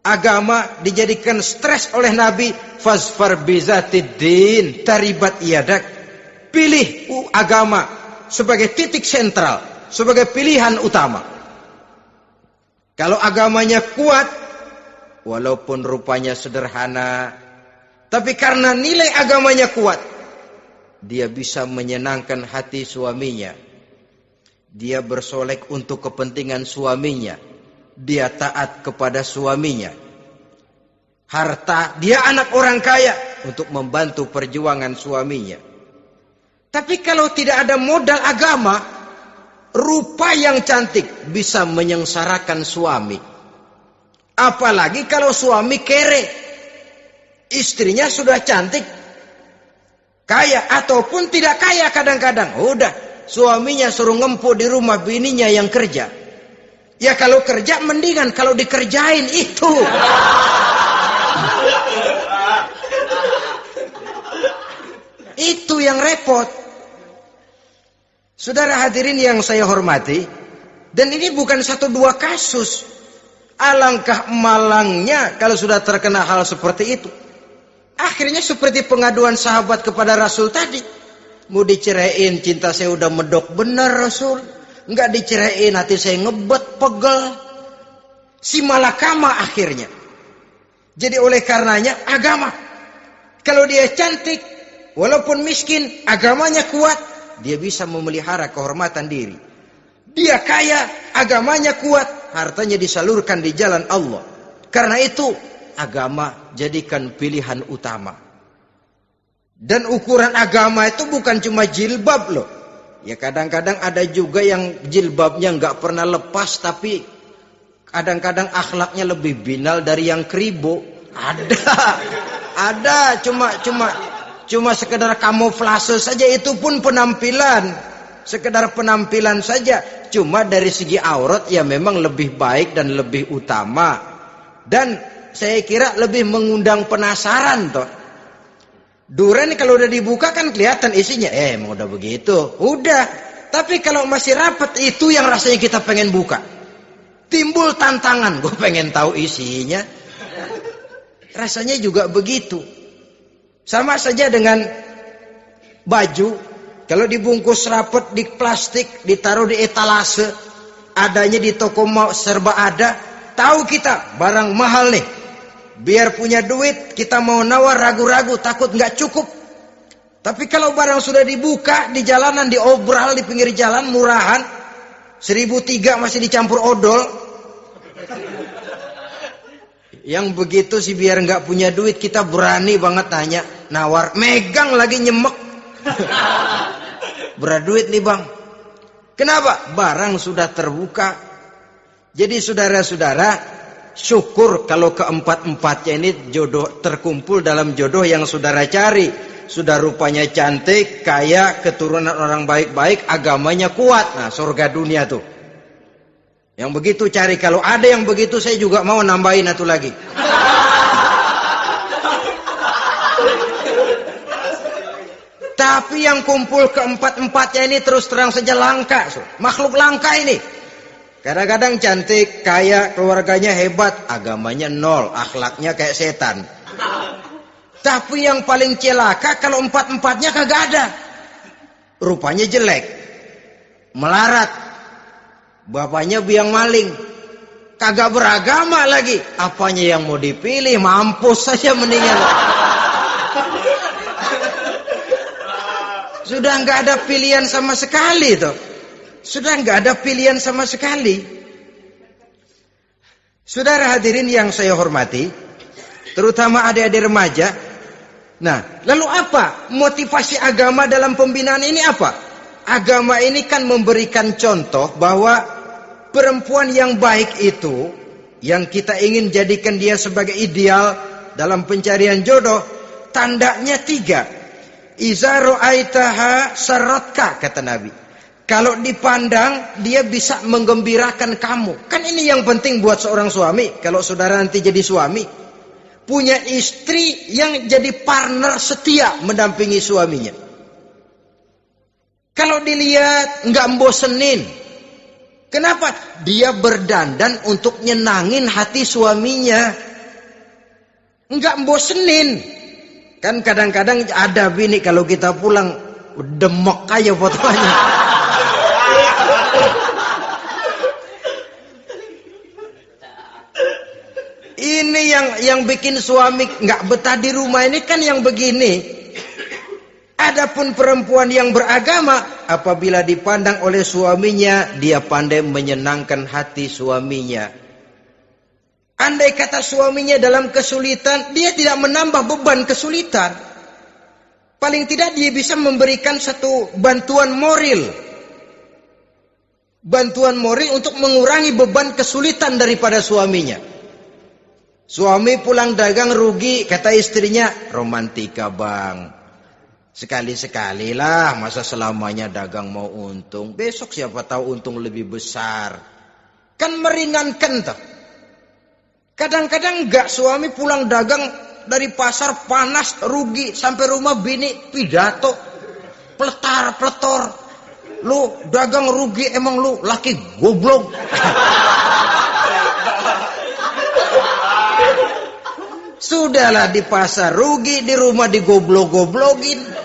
Agama dijadikan stres oleh Nabi. Fazfar bizatiddin taribat yadak. Pilih agama sebagai titik sentral, sebagai pilihan utama. Kalau agamanya kuat, walaupun rupanya sederhana, tapi karena nilai agamanya kuat, dia bisa menyenangkan hati suaminya. Dia bersolek untuk kepentingan suaminya. Dia taat kepada suaminya. Harta, dia anak orang kaya untuk membantu perjuangan suaminya. Tapi kalau tidak ada modal agama, rupa yang cantik bisa menyengsarakan suami. Apalagi kalau suami kere. Istrinya sudah cantik, kaya ataupun tidak kaya kadang-kadang. Udah, suaminya suruh ngempuk di rumah, bininya yang kerja. Ya kalau kerja mendingan kalau dikerjain itu. Itu yang repot. Saudara hadirin yang saya hormati, dan ini bukan 1-2 kasus. Alangkah malangnya kalau sudah terkena hal seperti itu. Akhirnya seperti pengaduan sahabat kepada Rasul tadi. Mau diceraiin, cinta saya udah medok benar Rasul. Enggak diceraiin, hati saya ngebet, pegel. Si malakama akhirnya. Jadi oleh karenanya agama. Kalau dia cantik, walaupun miskin, agamanya kuat, dia bisa memelihara kehormatan diri. Dia kaya, agamanya kuat, hartanya disalurkan di jalan Allah. Karena itu, agama jadikan pilihan utama. Dan ukuran agama itu bukan cuma jilbab loh. Ya kadang-kadang ada juga yang jilbabnya nggak pernah lepas, tapi kadang-kadang akhlaknya lebih binal dari yang kribo. Ada cuma sekedar kamuflase saja, itu pun penampilan, sekedar penampilan saja. Cuma dari segi aurat ya memang lebih baik dan lebih utama, dan saya kira lebih mengundang penasaran toh. Duren kalau udah dibuka kan kelihatan isinya, emang udah begitu, udah. Tapi kalau masih rapat, itu yang rasanya kita pengen buka. Timbul tantangan, gue pengen tahu isinya. Rasanya juga begitu. Sama saja dengan baju, kalau dibungkus rapat di plastik, ditaruh di etalase, adanya di toko mau serba ada, tahu kita barang mahal nih. Biar punya duit, kita mau nawar ragu-ragu, takut nggak cukup. Tapi kalau barang sudah dibuka di jalanan, diobral di pinggir jalan, murahan, 1.003 masih dicampur odol. Yang begitu sih biar nggak punya duit, kita berani banget tanya, nawar, megang lagi nyemek. Berat duit nih bang. Kenapa? Barang sudah terbuka. Jadi saudara-saudara, syukur kalau keempat-empatnya ini jodoh terkumpul dalam jodoh yang saudara cari. Sudah rupanya cantik, kaya, keturunan orang baik-baik, agamanya kuat. Nah, surga dunia tuh. Yang begitu cari. Kalau ada yang begitu, saya juga mau nambahin satu lagi. Tapi yang kumpul keempat-empatnya ini terus terang saja langka. Makhluk langka ini. Kadang-kadang cantik, kaya, keluarganya hebat, agamanya nol, akhlaknya kayak setan. Tapi yang paling celaka kalau empat-empatnya kagak ada. Rupanya jelek, melarat, bapaknya biang maling, kagak beragama lagi. Apanya yang mau dipilih? Mampus saja mendingan. Sudah nggak ada pilihan sama sekali tuh. Sudah nggak ada pilihan sama sekali. Saudara hadirin yang saya hormati, terutama adik-adik remaja. Nah, lalu apa motivasi agama dalam pembinaan ini apa? Agama ini kan memberikan contoh bahwa perempuan yang baik itu, yang kita ingin jadikan dia sebagai ideal dalam pencarian jodoh, tandanya 3. Iza ra'aitaha saratka, kata Nabi. Kalau dipandang, dia bisa menggembirakan kamu. Kan ini yang penting buat seorang suami. Kalau saudara nanti jadi suami, punya istri yang jadi partner setia mendampingi suaminya. Kalau dilihat nggak membosenin. Kenapa? Dia berdandan untuk nyenangin hati suaminya. Enggak bosenin. Kan kadang-kadang ada bini kalau kita pulang demek aja fotonya. Ini yang bikin suami nggak betah di rumah ini kan yang begini. Adapun perempuan yang beragama, apabila dipandang oleh suaminya, dia pandai menyenangkan hati suaminya. Andai kata suaminya dalam kesulitan, dia tidak menambah beban kesulitan. Paling tidak dia bisa memberikan satu bantuan moral. Bantuan moral untuk mengurangi beban kesulitan daripada suaminya. Suami pulang dagang rugi, kata istrinya, romantika bang. Sekali-sekali lah, masa selamanya dagang mau untung. Besok siapa tahu untung lebih besar. Kan meringankan tuh. Kadang-kadang enggak, suami pulang dagang dari pasar panas, rugi. Sampai rumah bini pidato. Pletar-pletor. Lu dagang rugi, emang lu laki goblok. Sudahlah di pasar rugi, di rumah digoblok-goblokin.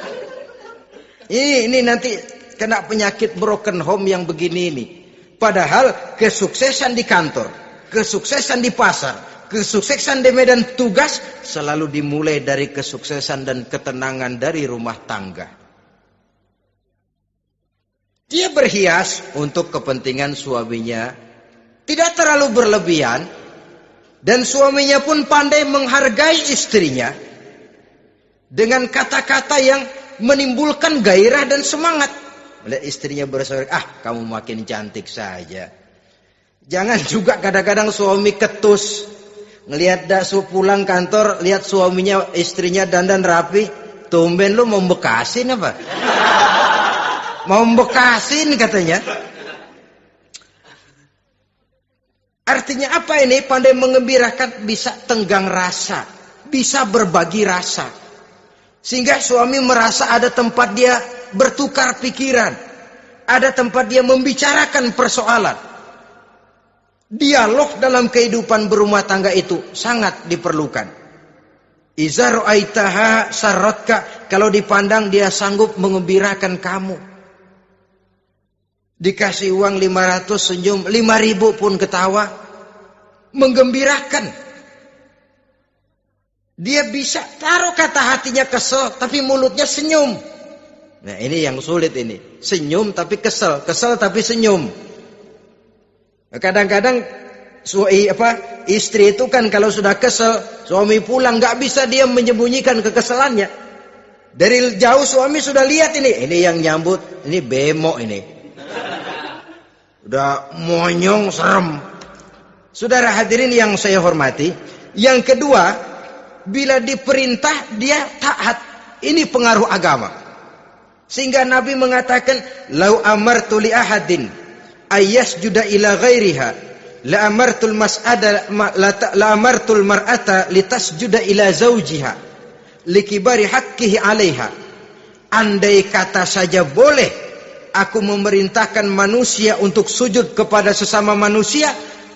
Ini nanti kena penyakit broken home yang begini ini. Padahal kesuksesan di kantor, kesuksesan di pasar, kesuksesan di medan tugas selalu dimulai dari kesuksesan dan ketenangan dari rumah tangga. Dia berhias untuk kepentingan suaminya, tidak terlalu berlebihan, dan suaminya pun pandai menghargai istrinya dengan kata-kata yang menimbulkan gairah dan semangat. Melihat istrinya bersorak, kamu makin cantik saja. Jangan juga kadang-kadang suami ketus. Ngelihat daksu pulang kantor, lihat suaminya, istrinya dandan rapi. Tumben lu mau bekasin apa? Mau bekasin katanya. Artinya apa ini? Pandai mengembirakan, bisa tenggang rasa, bisa berbagi rasa. Sehingga suami merasa ada tempat dia bertukar pikiran. Ada tempat dia membicarakan persoalan. Dialog dalam kehidupan berumah tangga itu sangat diperlukan. Iza ra'aitaha sarratka, kalau dipandang dia sanggup mengembirakan kamu. Dikasih uang 500 senyum, 5.000 pun ketawa. Menggembirakan. Dia bisa taruh kata hatinya kesel, tapi mulutnya senyum. Nah ini yang sulit ini. Senyum tapi kesel, kesel tapi senyum. Kadang-kadang istri itu kan kalau sudah kesel, suami pulang nggak bisa dia menyembunyikan kekesalannya. Dari jauh suami sudah lihat ini yang nyambut, ini bemo ini. Udah monyong serem. Saudara hadirin yang saya hormati, yang kedua, bila diperintah dia taat. Ini pengaruh agama. Sehingga Nabi mengatakan, "Lau amartu li ahadin ayyasjuda ila ghairiha, la amartul mar'ata litasjuda ila zawjiha likibari haqqihi 'alaiha." Andai kata saja boleh aku memerintahkan manusia untuk sujud kepada sesama manusia,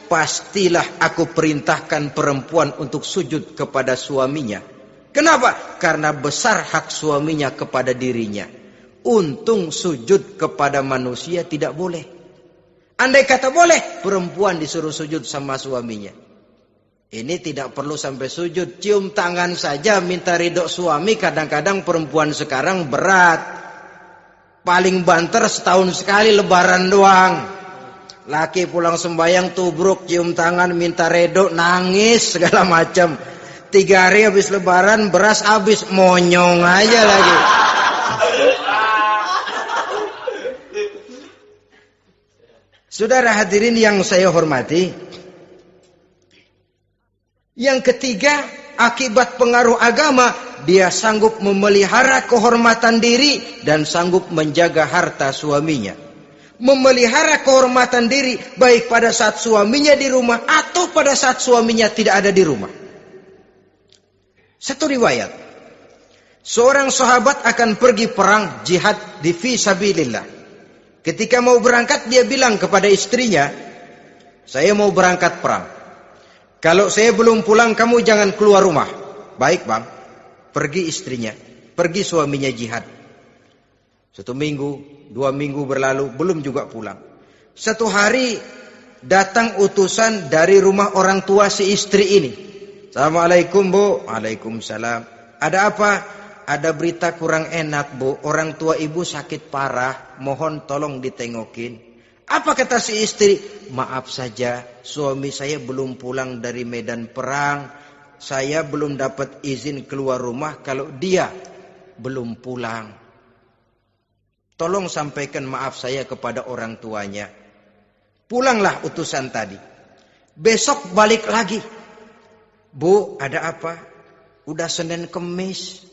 pastilah aku perintahkan perempuan untuk sujud kepada suaminya. Kenapa? Karena besar hak suaminya kepada dirinya. Untung sujud kepada manusia tidak boleh. Andai kata boleh, perempuan disuruh sujud sama suaminya. Ini tidak perlu sampai sujud, cium tangan saja minta ridho suami. Kadang-kadang perempuan sekarang berat. Paling banter setahun sekali lebaran doang. Laki pulang sembahyang tubruk, cium tangan, minta redo, nangis segala macam. 3 hari habis lebaran, beras habis, monyong aja lagi. Saudara hadirin yang saya hormati, yang ketiga, akibat pengaruh agama, dia sanggup memelihara kehormatan diri dan sanggup menjaga harta suaminya. Memelihara kehormatan diri baik pada saat suaminya di rumah atau pada saat suaminya tidak ada di rumah. Satu riwayat, seorang sahabat akan pergi perang jihad di fi sabilillah. Ketika mau berangkat dia bilang kepada istrinya, "Saya mau berangkat perang. Kalau saya belum pulang kamu jangan keluar rumah. Baik bang. Pergi istrinya, pergi suaminya jihad. 1 minggu, 2 minggu berlalu, belum juga pulang. Satu hari datang utusan dari rumah orang tua si istri ini. Assalamualaikum bu. Waalaikumsalam. Ada apa? Ada berita kurang enak bu. Orang tua ibu sakit parah. Mohon tolong ditengokin. Apa kata si istri? Maaf saja, suami saya belum pulang dari medan perang. Saya belum dapat izin keluar rumah kalau dia belum pulang. Tolong sampaikan maaf saya kepada orang tuanya. Pulanglah utusan tadi. Besok balik lagi. Bu, ada apa? Udah Senin Kemis.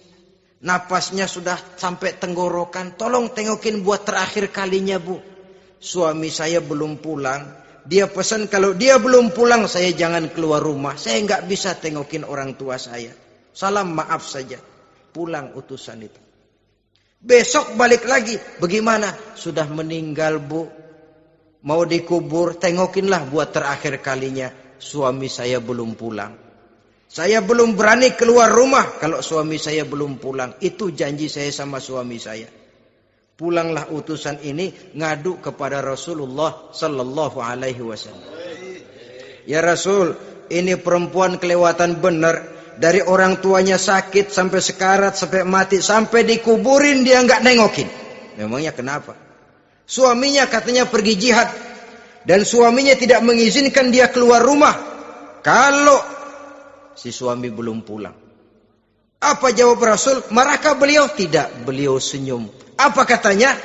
Napasnya sudah sampai tenggorokan. Tolong tengokin buat terakhir kalinya bu. Suami saya belum pulang. Dia pesan kalau dia belum pulang saya jangan keluar rumah. Saya nggak bisa tengokin orang tua saya. Salam maaf saja. Pulang utusan itu. Besok balik lagi. Bagaimana? Sudah meninggal bu. Mau dikubur. Tengokinlah buat terakhir kalinya. Suami saya belum pulang. Saya belum berani keluar rumah kalau suami saya belum pulang. Itu janji saya sama suami saya. Pulanglah utusan ini ngadu kepada Rasulullah sallallahu alaihi wasallam. Ya Rasul, ini perempuan kelewatan benar. Dari orang tuanya sakit sampai sekarat, sampai mati, sampai dikuburin dia nggak nengokin. Memangnya kenapa? Suaminya katanya pergi jihad dan suaminya tidak mengizinkan dia keluar rumah kalau si suami belum pulang. Apa jawab Rasul? Marahkah beliau? Tidak, beliau senyum. Apa katanya?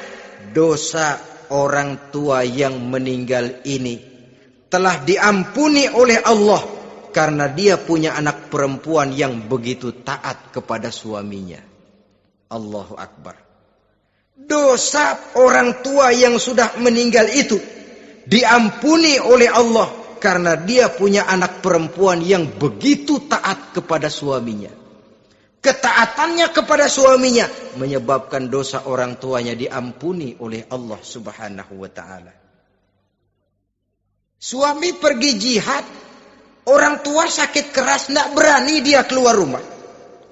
Dosa orang tua yang meninggal ini telah diampuni oleh Allah karena dia punya anak perempuan yang begitu taat kepada suaminya. Allahu Akbar. Dosa orang tua yang sudah meninggal itu diampuni oleh Allah karena dia punya anak perempuan yang begitu taat kepada suaminya. Ketaatannya kepada suaminya menyebabkan dosa orang tuanya diampuni oleh Allah Subhanahu wa ta'ala. Suami pergi jihad, orang tua sakit keras, tidak berani dia keluar rumah.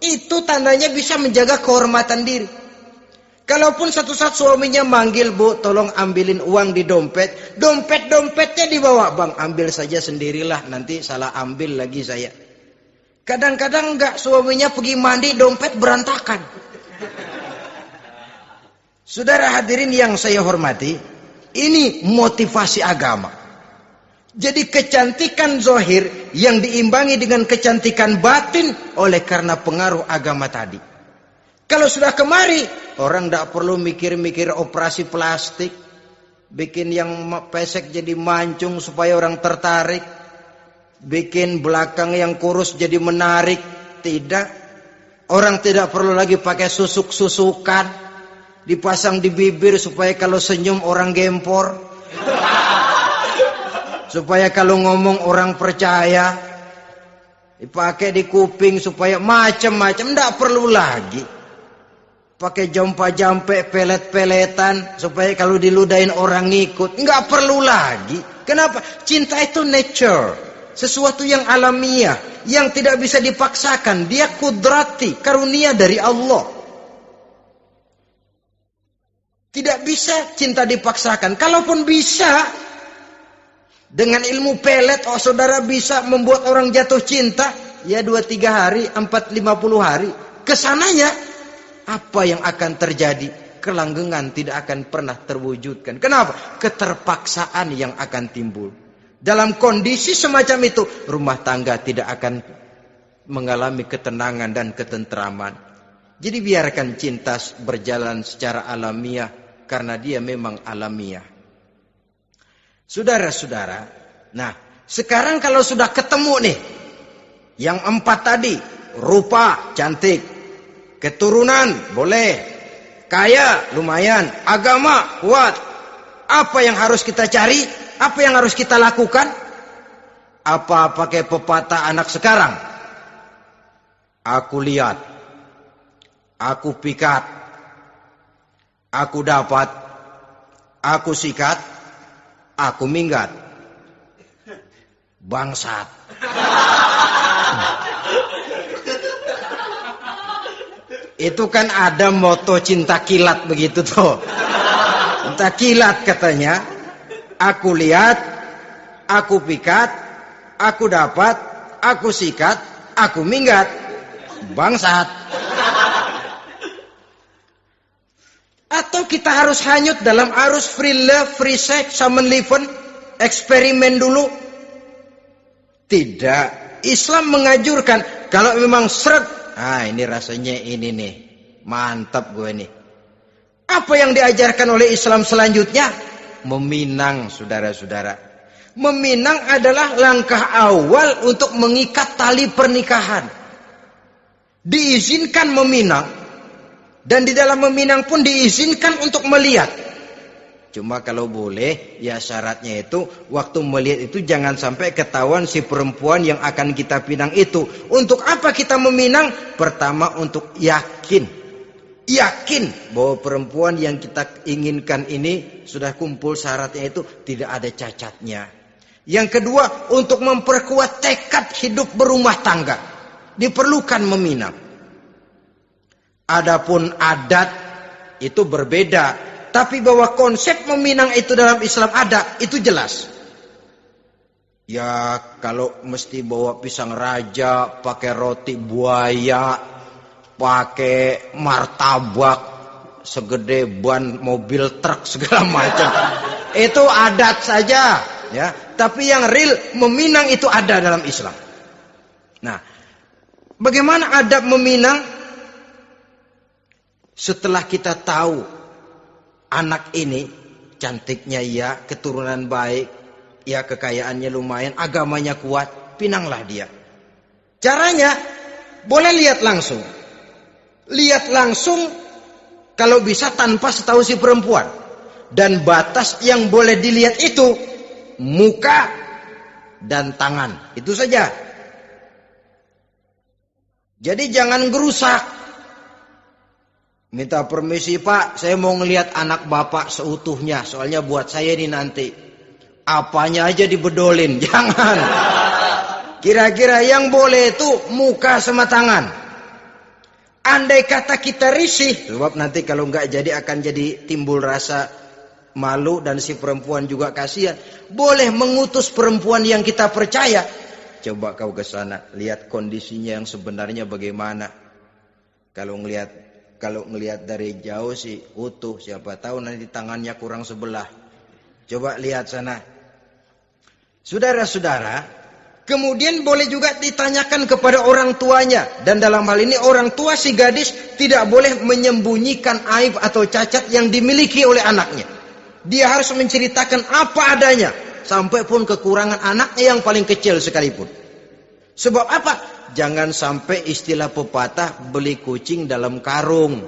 Itu tandanya bisa menjaga kehormatan diri. Kalaupun satu saat suaminya manggil, bu tolong ambilin uang di dompet. Dompetnya dibawa, bang ambil saja sendirilah, nanti salah ambil lagi saya. Kadang-kadang enggak, suaminya pergi mandi, dompet berantakan. Saudara hadirin yang saya hormati, ini motivasi agama. Jadi kecantikan zahir yang diimbangi dengan kecantikan batin oleh karena pengaruh agama tadi. Kalau sudah kemari, orang tidak perlu mikir-mikir operasi plastik, bikin yang pesek jadi mancung supaya orang tertarik. Bikin belakang yang kurus jadi menarik. Tidak. Orang tidak perlu lagi pakai susuk-susukan. Dipasang di bibir supaya kalau senyum orang gempor. Supaya kalau ngomong orang percaya. Dipakai di kuping supaya macam-macam. Tidak perlu lagi. Pakai jampa-jampe, pelet-peletan. Supaya kalau diludahin orang ngikut. Nggak perlu lagi. Kenapa? Cinta itu nature. Sesuatu yang alamiah, yang tidak bisa dipaksakan. Dia kudrati, karunia dari Allah. Tidak bisa cinta dipaksakan. Kalaupun bisa, dengan ilmu pelet, saudara bisa membuat orang jatuh cinta. Ya 2-3 hari, 4-50 hari. Kesananya, apa yang akan terjadi? Kelanggengan tidak akan pernah terwujudkan. Kenapa? Keterpaksaan yang akan timbul. Dalam kondisi semacam itu, rumah tangga tidak akan mengalami ketenangan dan ketentraman. Jadi biarkan cinta berjalan secara alamiah, karena dia memang alamiah. Saudara-saudara, nah sekarang kalau sudah ketemu nih, yang 4 tadi, rupa cantik, keturunan boleh, kaya lumayan, agama kuat. Apa yang harus kita cari? Apa yang harus kita lakukan? Apa pakai pepatah anak sekarang? Aku lihat, aku pikat, aku dapat, aku sikat, aku minggat. Bangsat. Itu kan ada moto cinta kilat begitu tuh. Cinta kilat katanya. Aku lihat, aku pikat, aku dapat, aku sikat, aku minggat. Bangsat. Atau kita harus hanyut dalam arus free love, free sex, summon living, eksperimen dulu? Tidak. Islam mengajurkan kalau memang seret, ini rasanya ini nih, mantap gue nih. Apa yang diajarkan oleh Islam selanjutnya? Meminang, saudara-saudara. Meminang adalah langkah awal untuk mengikat tali pernikahan. Diizinkan meminang. Dan di dalam meminang pun diizinkan untuk melihat. Cuma kalau boleh, ya syaratnya itu, waktu melihat itu jangan sampai ketahuan si perempuan yang akan kita pinang itu. Untuk apa kita meminang? Pertama, untuk yakin. Yakin bahwa perempuan yang kita inginkan ini sudah kumpul syaratnya itu, tidak ada cacatnya. Yang kedua, untuk memperkuat tekad hidup berumah tangga. Diperlukan meminang. Adapun adat itu berbeda. Tapi bahwa konsep meminang itu dalam Islam ada, itu jelas. Ya kalau mesti bawa pisang raja, pakai roti buaya, pakai martabak segede ban mobil truk segala macam. Itu adat saja, ya. Tapi yang real meminang itu ada dalam Islam. Nah, bagaimana adab meminang? Setelah kita tahu anak ini cantiknya ya, keturunan baik, ya kekayaannya lumayan, agamanya kuat, pinanglah dia. Caranya boleh lihat langsung. Lihat langsung kalau bisa tanpa setahu si perempuan. Dan batas yang boleh dilihat itu muka dan tangan. Itu saja. Jadi jangan gerusak. Minta permisi Pak, saya mau ngelihat anak bapak seutuhnya. Soalnya buat saya ini nanti. Apanya aja dibedolin, jangan. Kira-kira yang boleh itu muka sama tangan. Andai kata kita risih, sebab nanti kalau nggak jadi akan jadi timbul rasa malu dan si perempuan juga kasihan. Boleh mengutus perempuan yang kita percaya. Coba kau ke sana, lihat kondisinya yang sebenarnya bagaimana. Kalau ngelihat dari jauh sih utuh, siapa tahu nanti tangannya kurang sebelah. Coba lihat sana. Saudara-saudara, kemudian boleh juga ditanyakan kepada orang tuanya. Dan dalam hal ini orang tua si gadis tidak boleh menyembunyikan aib atau cacat yang dimiliki oleh anaknya. Dia harus menceritakan apa adanya. Sampai pun kekurangan anaknya yang paling kecil sekalipun. Sebab apa? Jangan sampai istilah pepatah beli kucing dalam karung.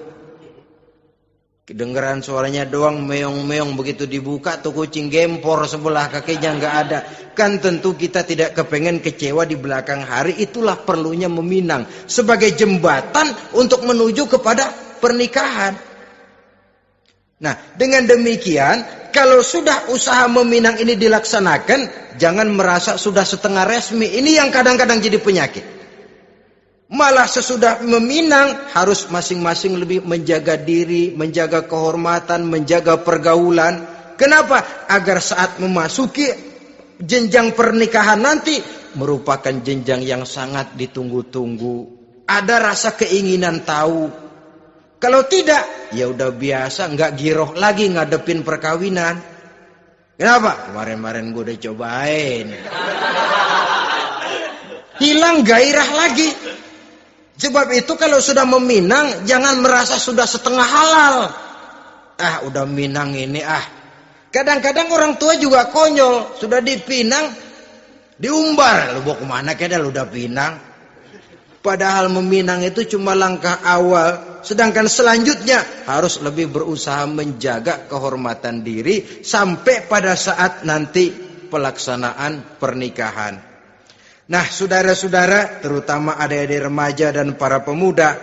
Kedengeran suaranya doang meong-meong, begitu dibuka tuh kucing gempor sebelah kakinya nggak ada. Kan tentu kita tidak kepengen kecewa di belakang hari. Itulah perlunya meminang sebagai jembatan untuk menuju kepada pernikahan. Nah, dengan demikian kalau sudah usaha meminang ini dilaksanakan, jangan merasa sudah setengah resmi. Ini yang kadang-kadang jadi penyakit. Malah sesudah meminang harus masing-masing lebih menjaga diri, menjaga kehormatan, menjaga pergaulan. Kenapa? Agar saat memasuki jenjang pernikahan nanti merupakan jenjang yang sangat ditunggu-tunggu. Ada rasa keinginan tahu. Kalau tidak, ya udah biasa, nggak giroh lagi ngadepin perkawinan. Kenapa? Kemarin-kemarin gue udah cobain. Hilang gairah lagi. Sebab itu kalau sudah meminang, jangan merasa sudah setengah halal. Udah minang ini Kadang-kadang orang tua juga konyol. Sudah dipinang, diumbar. Lu mau kemana kayaknya lu udah pinang. Padahal meminang itu cuma langkah awal. Sedangkan selanjutnya harus lebih berusaha menjaga kehormatan diri. Sampai pada saat nanti pelaksanaan pernikahan. Nah, saudara-saudara, terutama adik-adik remaja dan para pemuda,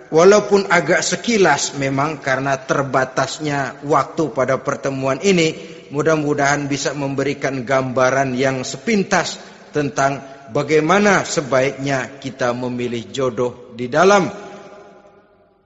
walaupun agak sekilas memang karena terbatasnya waktu pada pertemuan ini, mudah-mudahan bisa memberikan gambaran yang sepintas tentang bagaimana sebaiknya kita memilih jodoh di dalam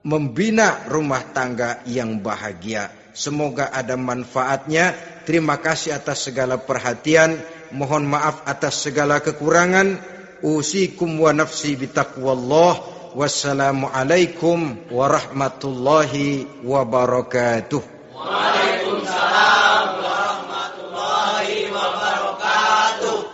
membina rumah tangga yang bahagia. Semoga ada manfaatnya. Terima kasih atas segala perhatian. Mohon maaf atas segala kekurangan. Usikum wa nafsi bitaqwallah. Wassalamualaikum warahmatullahi wabarakatuh. Waalaikumsalam warahmatullahi wabarakatuh.